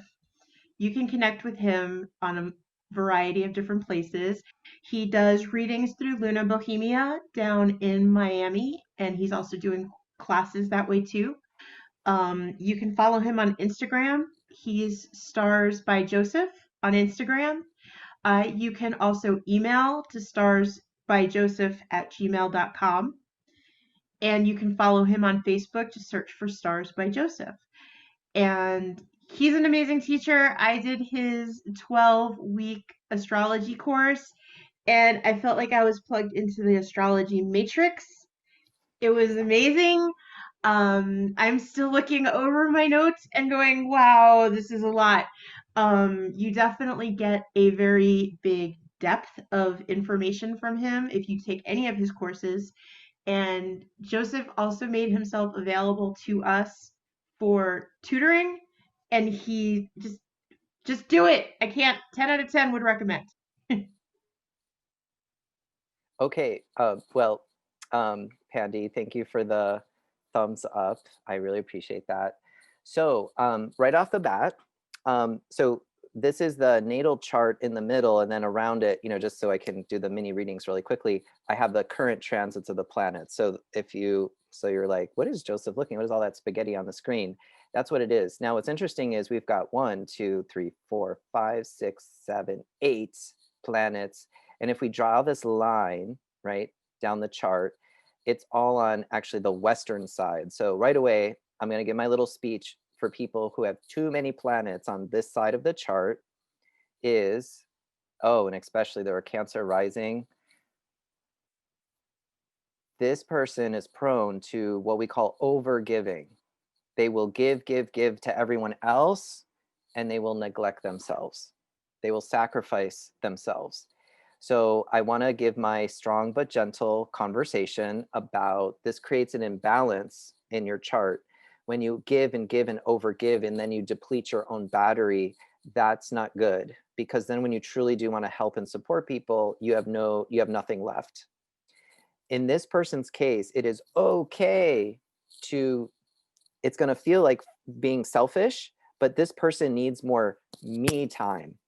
you can connect with him on a variety of different places. He does readings through Luna Bohemia down in Miami, and he's also doing classes that way too. You can follow him on Instagram. He's Stars by Joseph on Instagram. You can also email to starsbyjoseph@gmail.com. And you can follow him on Facebook. Just search for Stars by Joseph. And he's an amazing teacher. I did his 12-week astrology course, and I felt like I was plugged into the astrology matrix. It was amazing. I'm still looking over my notes and going, wow, this is a lot. You definitely get a very big depth of information from him if you take any of his courses. And Joseph also made himself available to us for tutoring, and he just do it. I can't 10 out of 10 would recommend. Okay, well, Pandy, thank you for the thumbs up. I really appreciate that. So right off the bat, so this is the natal chart in the middle, and then around it, just so I can do the mini readings really quickly, I have the current transits of the planets. So you're like, what is Joseph looking? What is all that spaghetti on the screen? That's what it is. Now, what's interesting is we've got 1, 2, 3, 4, 5, 6, 7, 8 planets. And if we draw this line, right, down the chart, it's all on actually the western side. So right away, I'm going to give my little speech for people who have too many planets on this side of the chart is, oh, and especially there are Cancer rising. This person is prone to what we call overgiving. They will give to everyone else, and they will neglect themselves. They will sacrifice themselves. So I want to give my strong but gentle conversation about this creates an imbalance in your chart. When you give and overgive, and then you deplete your own battery, that's not good, because then when you truly do want to help and support people, you have nothing left. In this person's case, it is okay to, it's going to feel like being selfish, but this person needs more me time.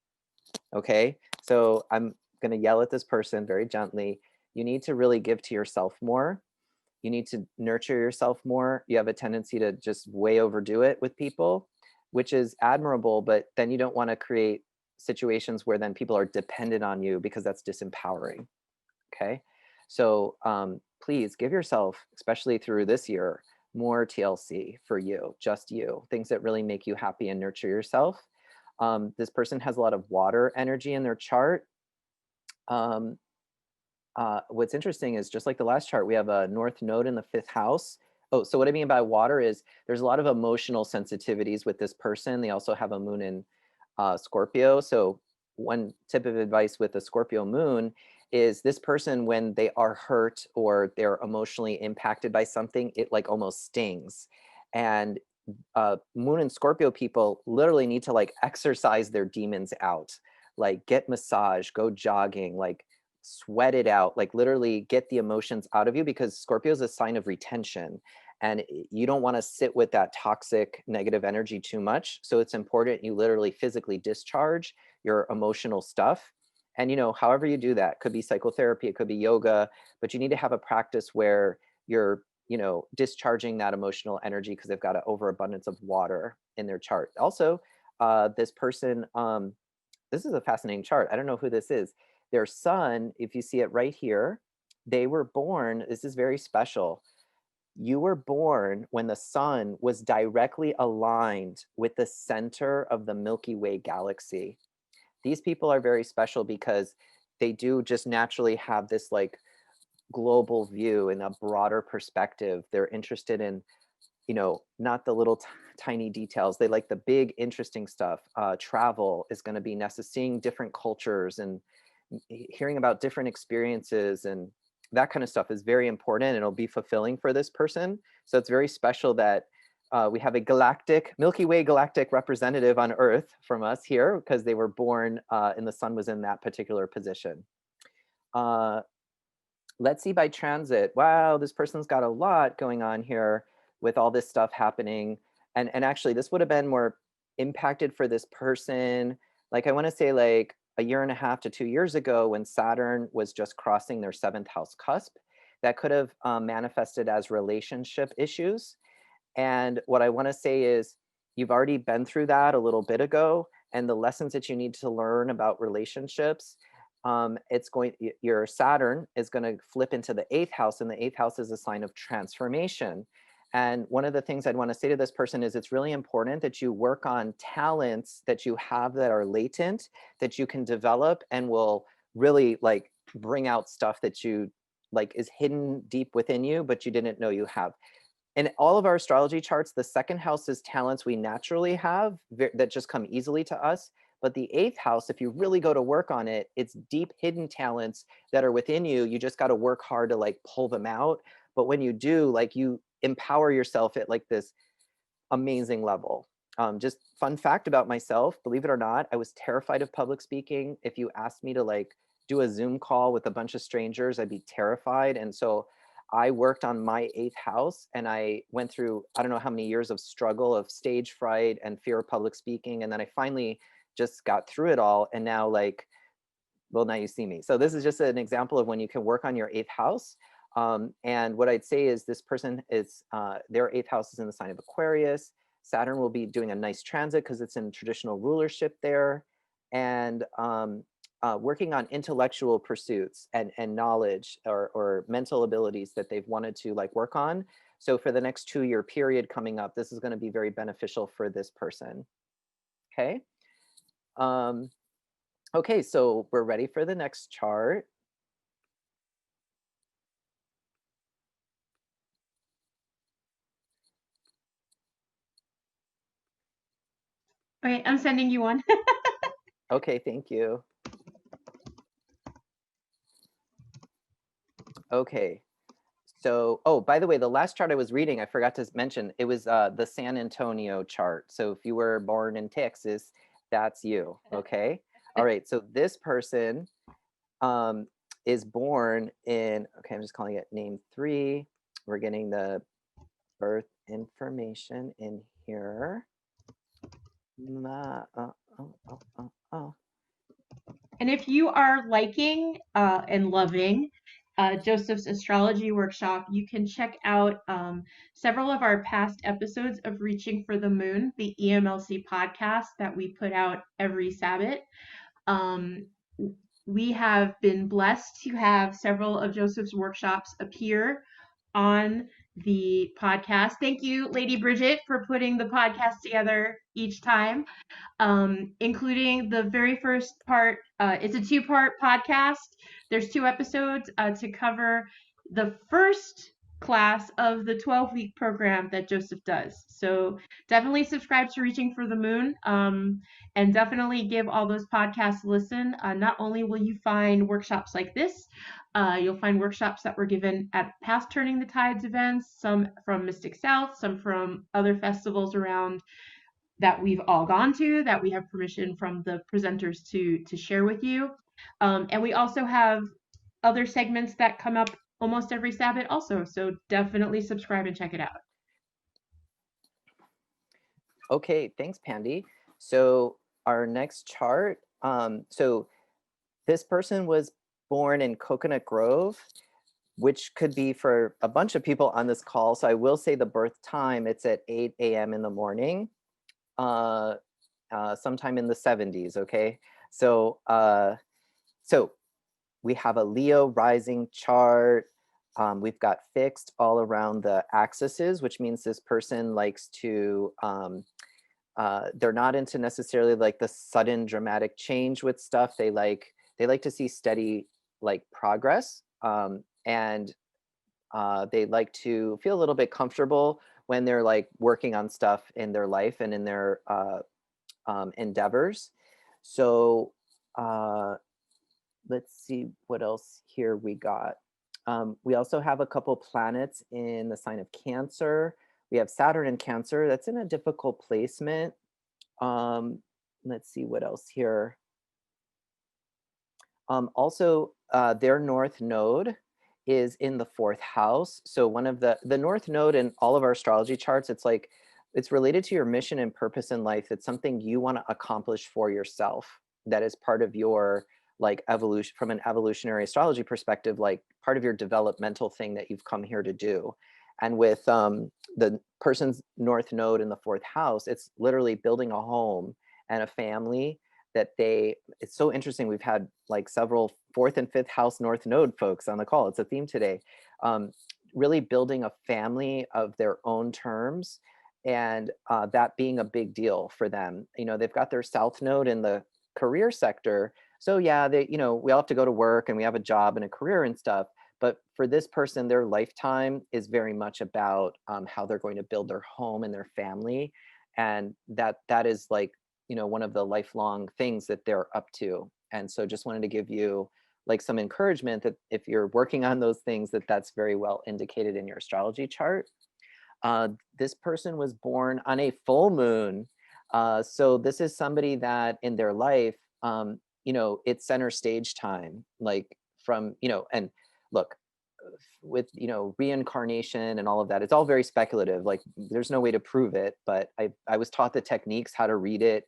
Okay, so I'm going to yell at this person very gently. You need to really give to yourself more. You need to nurture yourself more. You have a tendency to just way overdo it with people, which is admirable, but then you don't want to create situations where then people are dependent on you, because that's disempowering. Okay, so please give yourself, especially through this year, more TLC for you, just you, things that really make you happy and nurture yourself. This person has a lot of water energy in their chart. What's interesting is, just like the last chart, we have a North Node in the 5th house. Oh, so what I mean by water is there's a lot of emotional sensitivities with this person. They also have a moon in Scorpio. So one tip of advice with the Scorpio moon is, this person, when they are hurt or they're emotionally impacted by something, it like almost stings. And moon and Scorpio people literally need to like exercise their demons out, like get massage, go jogging, like sweat it out, like literally get the emotions out of you, because Scorpio is a sign of retention, and you don't want to sit with that toxic negative energy too much. So it's important you literally physically discharge your emotional stuff. And however you do that, could be psychotherapy, it could be yoga, but you need to have a practice where you're discharging that emotional energy, because they've got an overabundance of water in their chart. Also, this person, this is a fascinating chart. I don't know who this is. Their sun, if you see it right here, they were born, this is very special. You were born when the sun was directly aligned with the center of the Milky Way galaxy. These people are very special because they do just naturally have this like global view and a broader perspective. They're interested in, not the little tiny details. They like the big, interesting stuff. Travel is going to be necessary, seeing different cultures and hearing about different experiences and that kind of stuff is very important, and it'll be fulfilling for this person. So it's very special that we have a galactic, Milky Way galactic representative on Earth from us here, because they were born and the sun was in that particular position. Let's see, by transit. Wow, this person's got a lot going on here with all this stuff happening. And actually, this would have been more impacted for this person. Like, I want to say like a year and a half to 2 years ago, when Saturn was just crossing their 7th house cusp, that could have manifested as relationship issues. And what I want to say is, you've already been through that a little bit ago, and the lessons that you need to learn about relationships, your Saturn is going to flip into the 8th house, and the 8th house is a sign of transformation. And one of the things I'd want to say to this person is, it's really important that you work on talents that you have that are latent, that you can develop and will really like bring out stuff that you like is hidden deep within you, but you didn't know you have. In all of our astrology charts, the 2nd house is talents we naturally have that just come easily to us. But the 8th house, if you really go to work on it, it's deep hidden talents that are within you. You just got to work hard to like pull them out. But when you do, like, you empower yourself at like this amazing level. Just fun fact about myself, believe it or not, I was terrified of public speaking. If you asked me to like do a Zoom call with a bunch of strangers, I'd be terrified. And so I worked on my 8th house, and I went through, I don't know how many years of struggle of stage fright and fear of public speaking. And then I finally just got through it all. And now like, well, now you see me. So this is just an example of when you can work on your 8th house. And what I'd say is, this person is, their 8th house is in the sign of Aquarius. Saturn will be doing a nice transit because it's in traditional rulership there. And working on intellectual pursuits and knowledge or mental abilities that they've wanted to like work on. So for the next 2-year period coming up, this is going to be very beneficial for this person. Okay. Okay, so we're ready for the next chart. Okay, I'm sending you one. Okay, thank you. Okay, so, oh, by the way, the last chart I was reading, I forgot to mention, it was the San Antonio chart. So if you were born in Texas, that's you, okay? All right, so this person is born in, okay, I'm just calling it name 3. We're getting the birth information in here. And if you are liking and loving Joseph's astrology workshop, you can check out several of our past episodes of Reaching for the Moon, the EMLC podcast that we put out every Sabbath. We have been blessed to have several of Joseph's workshops appear on the podcast. Thank you, Lady Bridget, for putting the podcast together each time, including the very first part. It's a 2-part podcast. There's 2 episodes to cover the first class of the 12-week program that Joseph does. So definitely subscribe to Reaching for the Moon, and definitely give all those podcasts a listen. Not only will you find workshops like this, you'll find workshops that were given at past Turning the Tides events, some from Mystic South, some from other festivals around that we've all gone to, that we have permission from the presenters to share with you. And we also have other segments that come up almost every Sabbath also. So definitely subscribe and check it out. Okay, thanks, Pandy. So our next chart, so this person was born in Coconut Grove, which could be for a bunch of people on this call. So I will say the birth time, it's at 8 a.m. in the morning, sometime in the 70s, okay? So, so we have a Leo rising chart. We've got fixed all around the axes, which means this person likes to, they're not into necessarily like the sudden dramatic change with stuff. They like to see steady like progress, and they like to feel a little bit comfortable when they're like working on stuff in their life and in their endeavors. So let's see what else here we got. We also have a couple planets in the sign of Cancer. We have Saturn in Cancer. That's in a difficult placement. Let's see what else here. Also, their north node is in the fourth house. So one of the north node in all of our astrology charts, it's like it's related to your mission and purpose in life. It's something you want to accomplish for yourself. That is part of your like evolution from an evolutionary astrology perspective, like part of your developmental thing that you've come here to do. And with the person's north node in the fourth house, it's literally building a home and a family that it's so interesting. We've had like several fourth and fifth house north node folks on the call. It's a theme today. Really building a family of their own terms, and that being a big deal for them. You know, they've got their south node in the career sector. So yeah, we all have to go to work and we have a job and a career and stuff. But for this person, their lifetime is very much about how they're going to build their home and their family. And that is like, one of the lifelong things that they're up to. And so just wanted to give you like some encouragement that if you're working on those things, that's very well indicated in your astrology chart. This person was born on a full moon. So this is somebody that in their life, it's center stage time, like from, and look, with, reincarnation and all of that, it's all very speculative. Like there's no way to prove it, but I was taught the techniques, how to read it.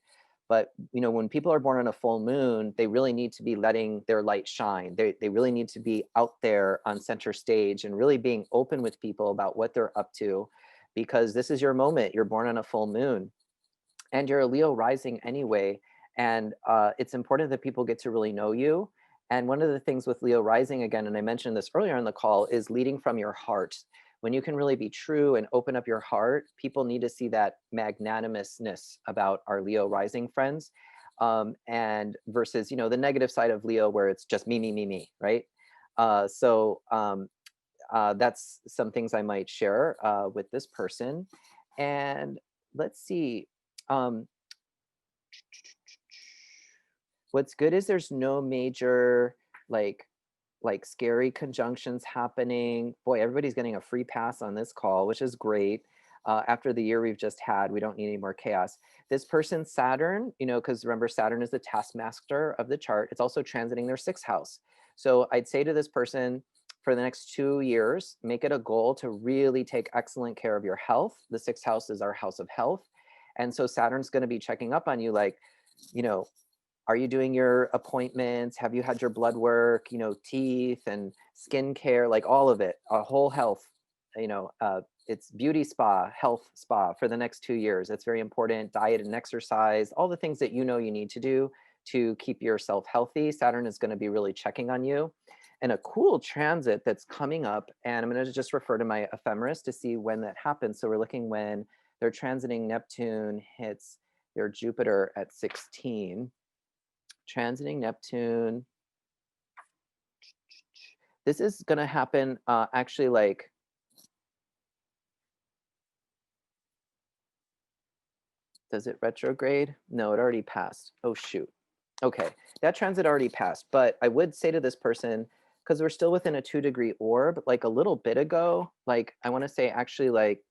But, when people are born on a full moon, they really need to be letting their light shine. They really need to be out there on center stage and really being open with people about what they're up to, because this is your moment. You're born on a full moon and you're a Leo rising anyway. And it's important that people get to really know you. And one of the things with Leo rising, again, and I mentioned this earlier in the call, is leading from your heart. When you can really be true and open up your heart, people need to see that magnanimousness about our Leo rising friends. And versus, the negative side of Leo where it's just me, right? So that's some things I might share with this person. And let's see. What's good is there's no major like scary conjunctions happening. Boy, everybody's getting a free pass on this call, which is great. After the year we've just had, we don't need any more chaos. This person's Saturn, because remember, Saturn is the taskmaster of the chart. It's also transiting their sixth house. So I'd say to this person, for the next 2 years, make it a goal to really take excellent care of your health. The sixth house is our house of health. And so Saturn's going to be checking up on you like, are you doing your appointments? Have you had your blood work, teeth and skin care, like all of it, a whole health, it's beauty spa, health spa for the next 2 years. It's very important. Diet and exercise, all the things that you need to do to keep yourself healthy. Saturn is going to be really checking on you. And a cool transit that's coming up, and I'm going to just refer to my ephemeris to see when that happens. So we're looking when they're transiting Neptune hits their Jupiter at 16. Transiting Neptune. This is going to happen actually like, does it retrograde? No, it already passed. Oh, shoot. Okay, that transit already passed. But I would say to this person, because we're still within a 2-degree orb, like a little bit ago, like I want to say actually like,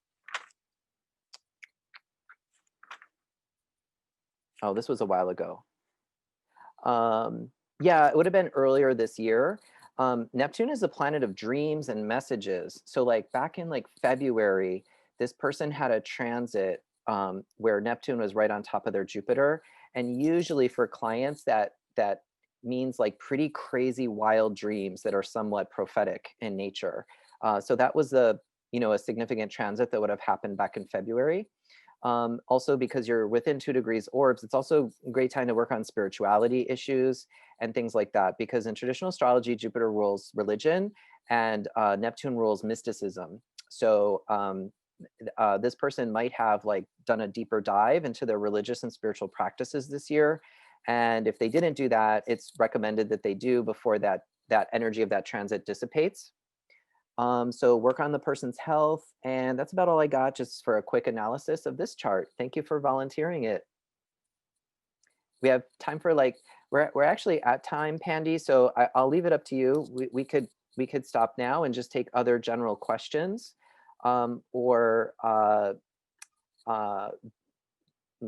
oh, this was a while ago. Yeah, it would have been earlier this year. Neptune is a planet of dreams and messages. So like back in like February, this person had a transit where Neptune was right on top of their Jupiter. And usually for clients that means like pretty crazy wild dreams that are somewhat prophetic in nature. So that was a significant transit that would have happened back in February. Also, because you're within 2 degrees orbs, it's also a great time to work on spirituality issues and things like that. Because in traditional astrology, Jupiter rules religion and Neptune rules mysticism. So this person might have like done a deeper dive into their religious and spiritual practices this year. And if they didn't do that, it's recommended that they do before that energy of that transit dissipates. So work on the person's health. And that's about all I got just for a quick analysis of this chart. Thank you for volunteering it. we have time for like, we're actually at time, Pandy, so I'll leave it up to you. We could stop now and just take other general questions, or uh,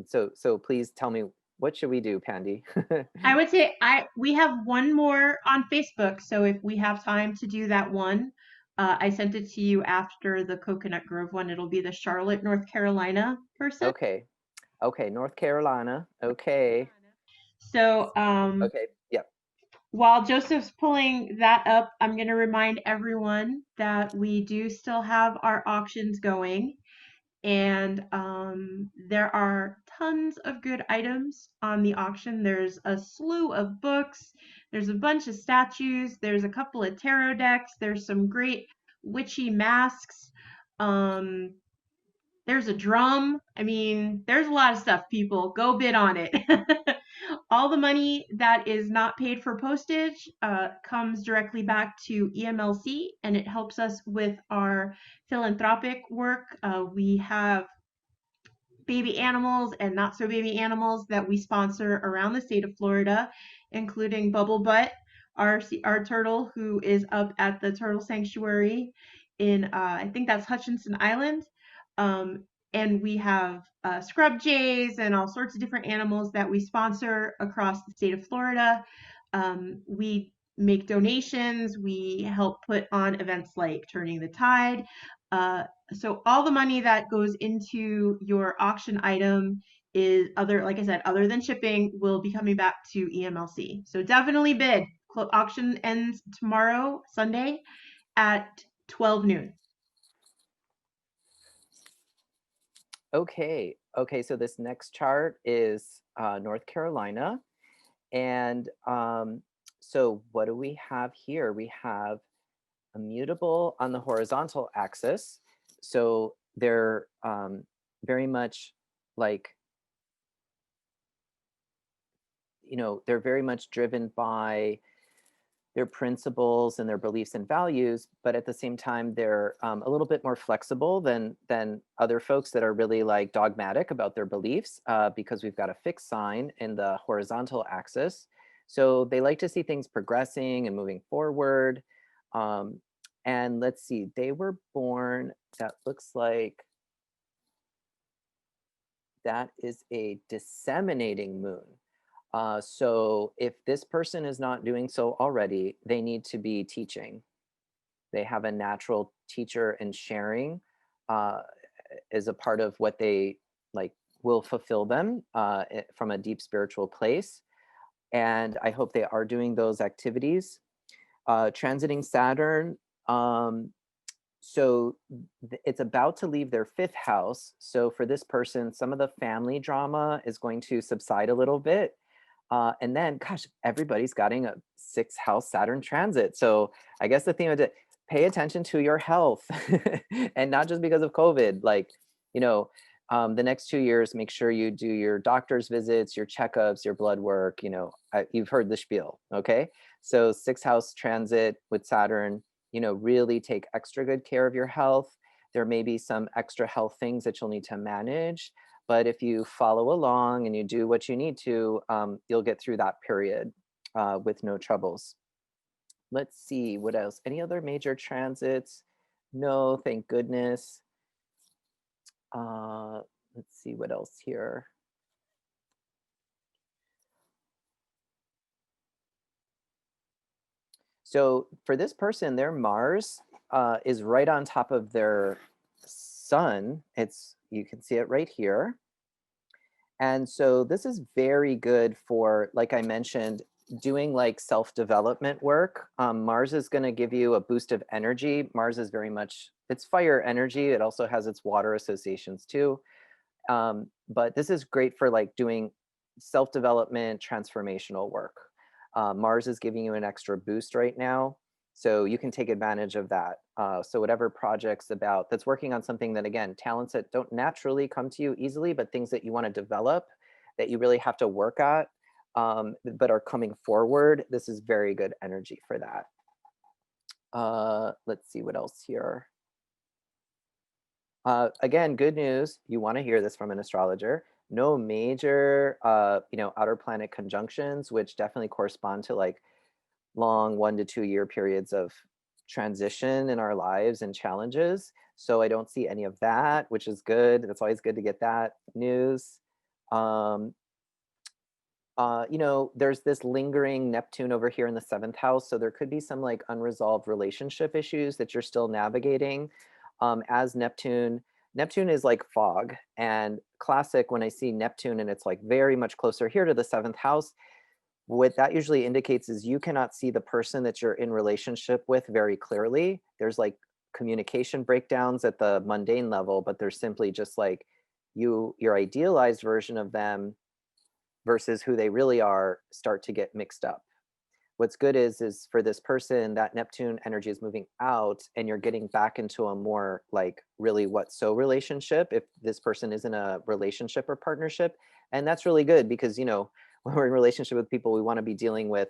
so please tell me, what should we do, Pandy? I would say we have one more on Facebook, so if we have time to do that one, I sent it to you after the Coconut Grove one. It'll be the Charlotte, North Carolina person. Okay, okay, North Carolina. Okay, So okay, yep. while Joseph's pulling that up, I'm going to remind everyone that we do still have our auctions going. And there are tons of good items on the auction. There's a slew of books, there's a bunch of statues, there's a couple of tarot decks, there's some great witchy masks, um, there's a drum. I mean, there's a lot of stuff, people. Go bid on it. All the money that is not paid for postage comes directly back to EMLC, and it helps us with our philanthropic work. We have baby animals and not so baby animals that we sponsor around the state of Florida, including Bubble Butt, our turtle who is up at the turtle sanctuary in I think that's Hutchinson Island. Um, and we have scrub jays and all sorts of different animals that we sponsor across the state of Florida. We make donations. We help put on events like Turning the Tide. So all the money that goes into your auction item is other, like I said, other than shipping, will be coming back to EMLC. So definitely bid. Auction ends tomorrow, Sunday, at 12 noon. Okay, okay, so this next chart is North Carolina. And so what do we have here? We have a mutable on the horizontal axis. So they're very much like, you know, they're very much driven by their principles and their beliefs and values, but at the same time, they're a little bit more flexible than other folks that are really like dogmatic about their beliefs, because we've got a fixed sign in the horizontal axis. So they like to see things progressing and moving forward. And let's see, they were born, that looks like that is a disseminating moon. So if this person is not doing so already, they need to be teaching. They have a natural teacher, and sharing is a part of what they like will fulfill them from a deep spiritual place. And I hope they are doing those activities. Transiting Saturn, so it's about to leave their fifth house. So for this person, some of the family drama is going to subside a little bit. And then, gosh, everybody's getting a sixth house Saturn transit. So I guess the theme of it, pay attention to your health, and not just because of COVID. Like, you know, the next 2 years, make sure you do your doctor's visits, your checkups, your blood work. You know, you've heard the spiel. Okay. So sixth house transit with Saturn, you know, really take extra good care of your health. There may be some extra health things that you'll need to manage. But if you follow along and you do what you need to, you'll get through that period with no troubles. Let's see, what else? Any other major transits? No, thank goodness. Let's see what else here. So for this person, their Mars is right on top of their sun. You can see it right here. And so this is very good for, like I mentioned, doing like self-development work. Mars is going to give you a boost of energy. Mars is very much, it's fire energy. It also has its water associations too. But this is great for like doing self-development, transformational work. Mars is giving you an extra boost right now. So you can take advantage of that. So whatever project's about, that's working on something that, again, talents that don't naturally come to you easily, but things that you want to develop, that you really have to work at, but are coming forward, this is very good energy for that. Let's see what else here. Again, good news. You want to hear this from an astrologer. no major, outer planet conjunctions, which definitely correspond to like long 1 to 2 year periods of transition in our lives and challenges. So I don't see any of that, which is good. It's always good to get that news. Um, there's this lingering Neptune over here in the seventh house. So there could be some like unresolved relationship issues that you're still navigating. As Neptune is like fog, and classic when I see Neptune and it's like very much closer here to the seventh house, what that usually indicates is you cannot see the person that you're in relationship with very clearly. There's like communication breakdowns at the mundane level, but there's simply just like your idealized version of them versus who they really are start to get mixed up. What's good is for this person, that Neptune energy is moving out and you're getting back into a more like really what so relationship if this person is in a relationship or partnership. And that's really good because, when we're in relationship with people, we want to be dealing with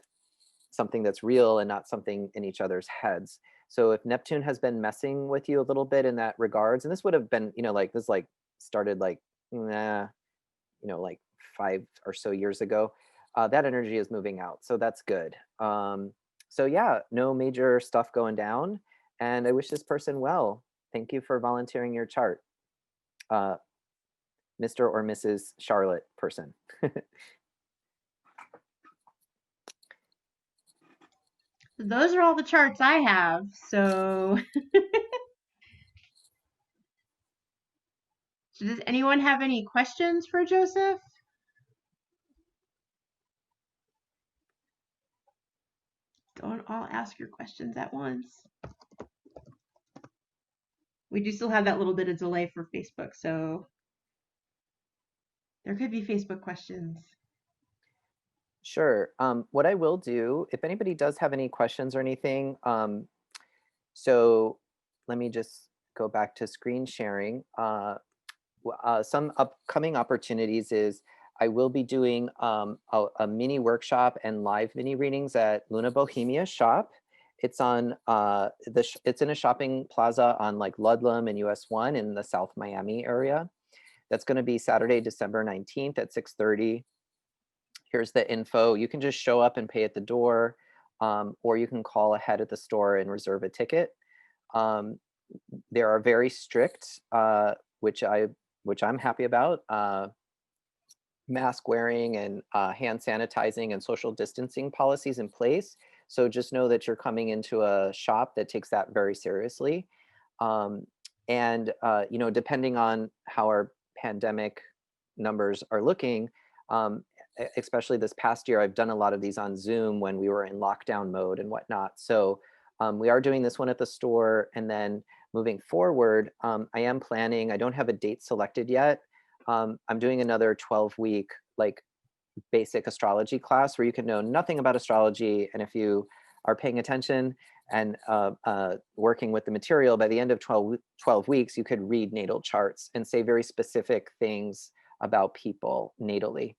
something that's real and not something in each other's heads. So if Neptune has been messing with you a little bit in that regards, and this would have been, like this like started like, like 5 or so years ago, that energy is moving out. So that's good. So yeah, no major stuff going down. And I wish this person well. Thank you for volunteering your chart, uh, Mr. or Mrs. Charlotte person. Those are all the charts I have. So, so does anyone have any questions for Joseph? Don't all ask your questions at once. We do still have that little bit of delay for Facebook, so there could be Facebook questions. Sure. What I will do, if anybody does have any questions or anything, so let me just go back to screen sharing. Some upcoming opportunities is I will be doing a mini workshop and live mini readings at Luna Bohemia shop. It's on it's in a shopping plaza on like Ludlam and US 1 in the South Miami area. That's going to be Saturday, December 19th at 6:30. Here's the info. You can just show up and pay at the door, or you can call ahead at the store and reserve a ticket. There are very strict, which I'm happy about, mask wearing and hand sanitizing and social distancing policies in place. So just know that you're coming into a shop that takes that very seriously. And depending on how our pandemic numbers are looking, especially this past year, I've done a lot of these on Zoom when we were in lockdown mode and whatnot. So we are doing this one at the store, and then moving forward, I am planning, I don't have a date selected yet. I'm doing another 12-week like basic astrology class where you can know nothing about astrology. And if you are paying attention and working with the material, by the end of 12 weeks, you could read natal charts and say very specific things about people natally.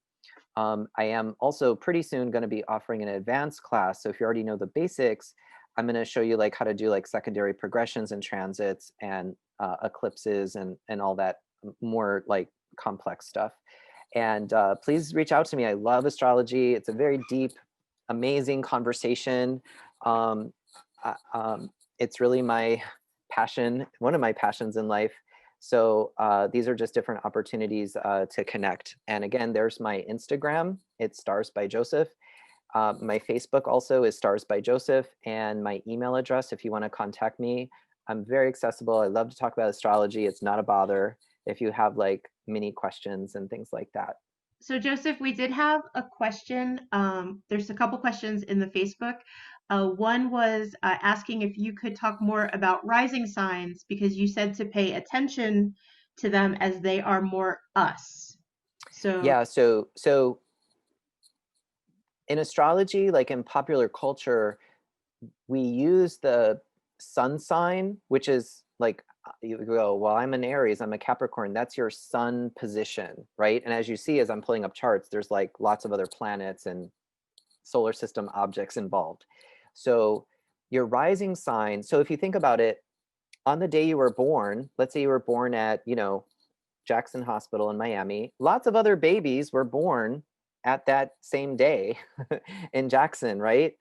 I am also pretty soon going to be offering an advanced class. So if you already know the basics, I'm going to show you like how to do like secondary progressions and transits and eclipses and all that more like complex stuff. And please reach out to me. I love astrology. It's a very deep, amazing conversation. Um, it's really my passion, one of my passions in life. So these are just different opportunities to connect. And again, there's my Instagram. It's Stars by Joseph. My Facebook also is Stars by Joseph, and my email address if you want to contact me. I'm very accessible. I love to talk about astrology. It's not a bother if you have like mini questions and things like that. So Joseph, we did have a question. There's a couple questions in the Facebook. One was asking if you could talk more about rising signs because you said to pay attention to them as they are more us. So Yeah, so in astrology, like in popular culture, we use the sun sign, which is like you go, well, I'm an Aries, I'm a Capricorn. That's your sun position, right? And as you see, as I'm pulling up charts, there's like lots of other planets and solar system objects involved. So your rising sign. So if you think about it, on the day you were born, let's say you were born at Jackson Hospital in Miami. Lots of other babies were born at that same day in Jackson, right?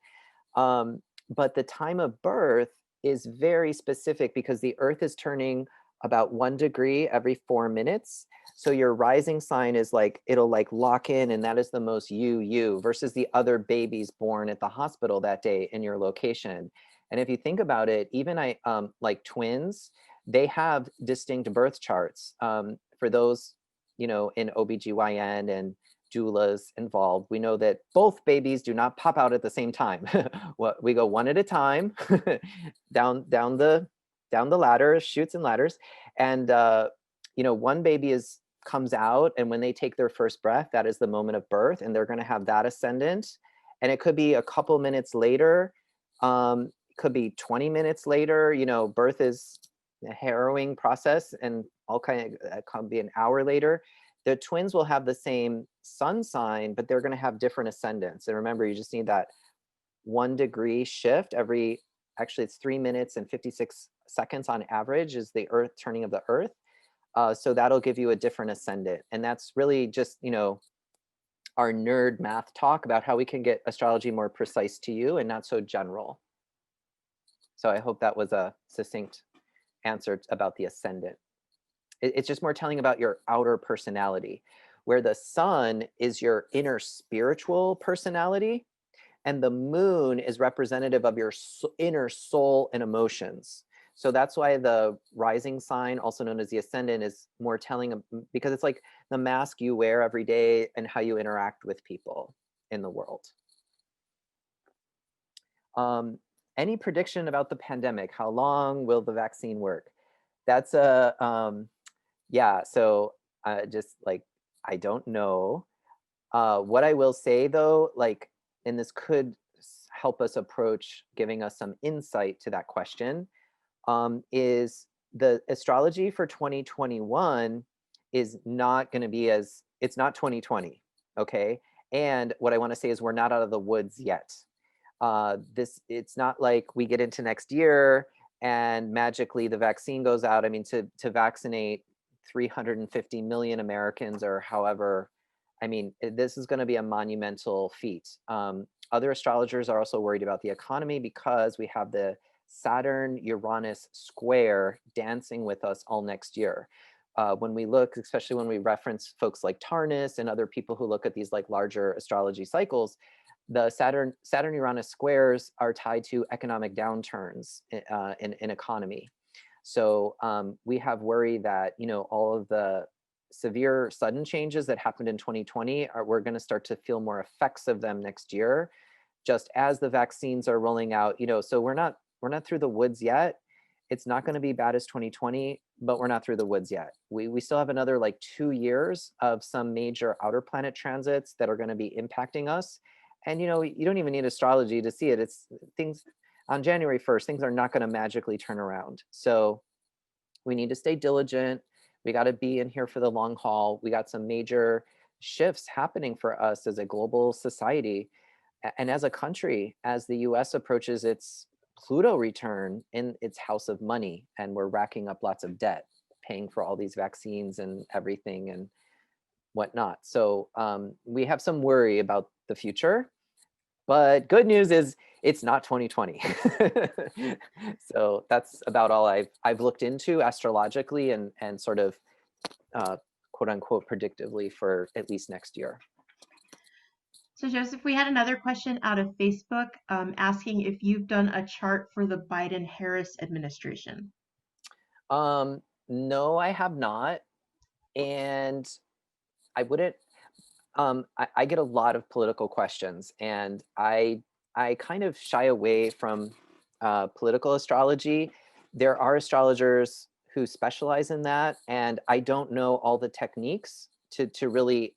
But the time of birth is very specific because the Earth is turning about 1 degree every 4 minutes. So your rising sign is like, it'll like lock in, and that is the most you versus the other babies born at the hospital that day in your location. And if you think about it, even like twins, they have distinct birth charts. For those, in OBGYN and doulas involved, we know that both babies do not pop out at the same time. We go one at a time down the ladder, chutes and ladders, and one baby comes out, and when they take their first breath, that is the moment of birth, and they're going to have that ascendant, and it could be a couple minutes later, could be 20 minutes later. Birth is a harrowing process, and it can be an hour later. The twins will have the same sun sign, but they're going to have different ascendants. And remember, you just need that 1 degree shift actually it's 3 minutes and 56 seconds on average is the Earth turning of the Earth. So that'll give you a different ascendant. And that's really just, our nerd math talk about how we can get astrology more precise to you and not so general. So I hope that was a succinct answer about the ascendant. It's just more telling about your outer personality, where the sun is your inner spiritual personality, and the moon is representative of your inner soul and emotions. So that's why the rising sign, also known as the ascendant, is more telling, because it's like the mask you wear every day and how you interact with people in the world. Any prediction about the pandemic? How long will the vaccine work? That's yeah, so just like, I don't know. What I will say though, and this could help us approach giving us some insight to that question, is the astrology for 2021 is not going to be it's not 2020, okay? And what I want to say is we're not out of the woods yet. It's not like we get into next year and magically the vaccine goes out. I mean, to vaccinate 350 million Americans or however, I mean, this is going to be a monumental feat. Other astrologers are also worried about the economy because we have the Saturn-Uranus square dancing with us all next year. When we look, especially when we reference folks like Tarnas and other people who look at these like larger astrology cycles, the Saturn-Uranus squares are tied to economic downturns in economy. So we have worry that, all of the severe sudden changes that happened in 2020 we're going to start to feel more effects of them next year, just as the vaccines are rolling out. So we're not through the woods yet. It's not going to be bad as 2020, but we're not through the woods yet. We still have another like 2 years of some major outer planet transits that are going to be impacting us. And you don't even need astrology to see it. It's things on January 1st, things are not going to magically turn around. So we need to stay diligent. We got to be in here for the long haul. We got some major shifts happening for us as a global society and as a country, as the US approaches its Pluto return in its house of money, and we're racking up lots of debt, paying for all these vaccines and everything and whatnot. So we have some worry about the future, but good news is it's not 2020. So that's about all I've looked into astrologically and sort of quote unquote predictively for at least next year. So Joseph, we had another question out of Facebook asking if you've done a chart for the Biden-Harris administration. No, I have not. And I wouldn't, I get a lot of political questions, and I kind of shy away from political astrology. There are astrologers who specialize in that, and I don't know all the techniques to really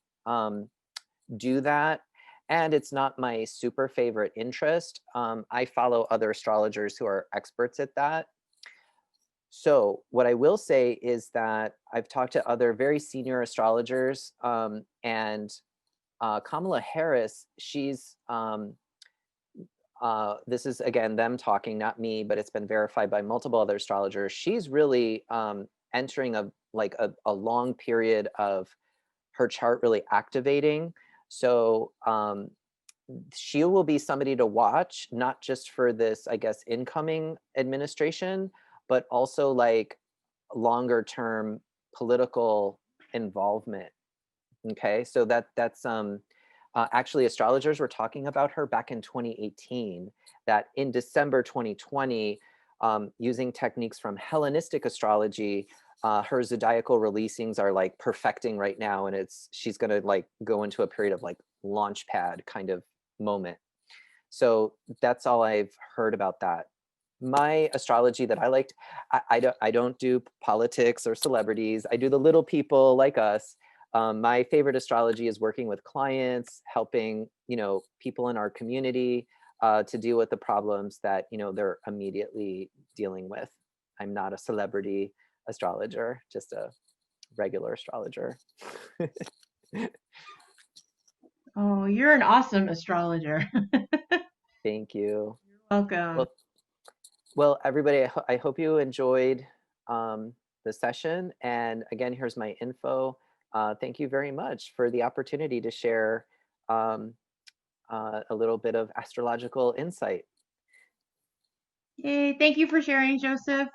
do that. And it's not my super favorite interest. I follow other astrologers who are experts at that. So what I will say is that I've talked to other very senior astrologers, and Kamala Harris, she's, this is again them talking, not me, but it's been verified by multiple other astrologers. She's really entering a long period of her chart really activating. So she will be somebody to watch, not just for this, I guess, incoming administration, but also like longer term political involvement. Okay, so that's actually astrologers were talking about her back in 2018, that in December 2020, using techniques from Hellenistic astrology, her zodiacal releasings are like perfecting right now, and she's gonna like go into a period of like launch pad kind of moment. So that's all I've heard about that. My astrology that I liked, I don't do politics or celebrities. I do the little people like us. My favorite astrology is working with clients, helping people in our community to deal with the problems that they're immediately dealing with. I'm not a celebrity astrologer, just a regular astrologer. Oh, you're an awesome astrologer. Thank you. Welcome. Well, well, everybody, I hope you enjoyed the session. And again, here's my info. Thank you very much for the opportunity to share um, a little bit of astrological insight. Yay, thank you for sharing, Joseph.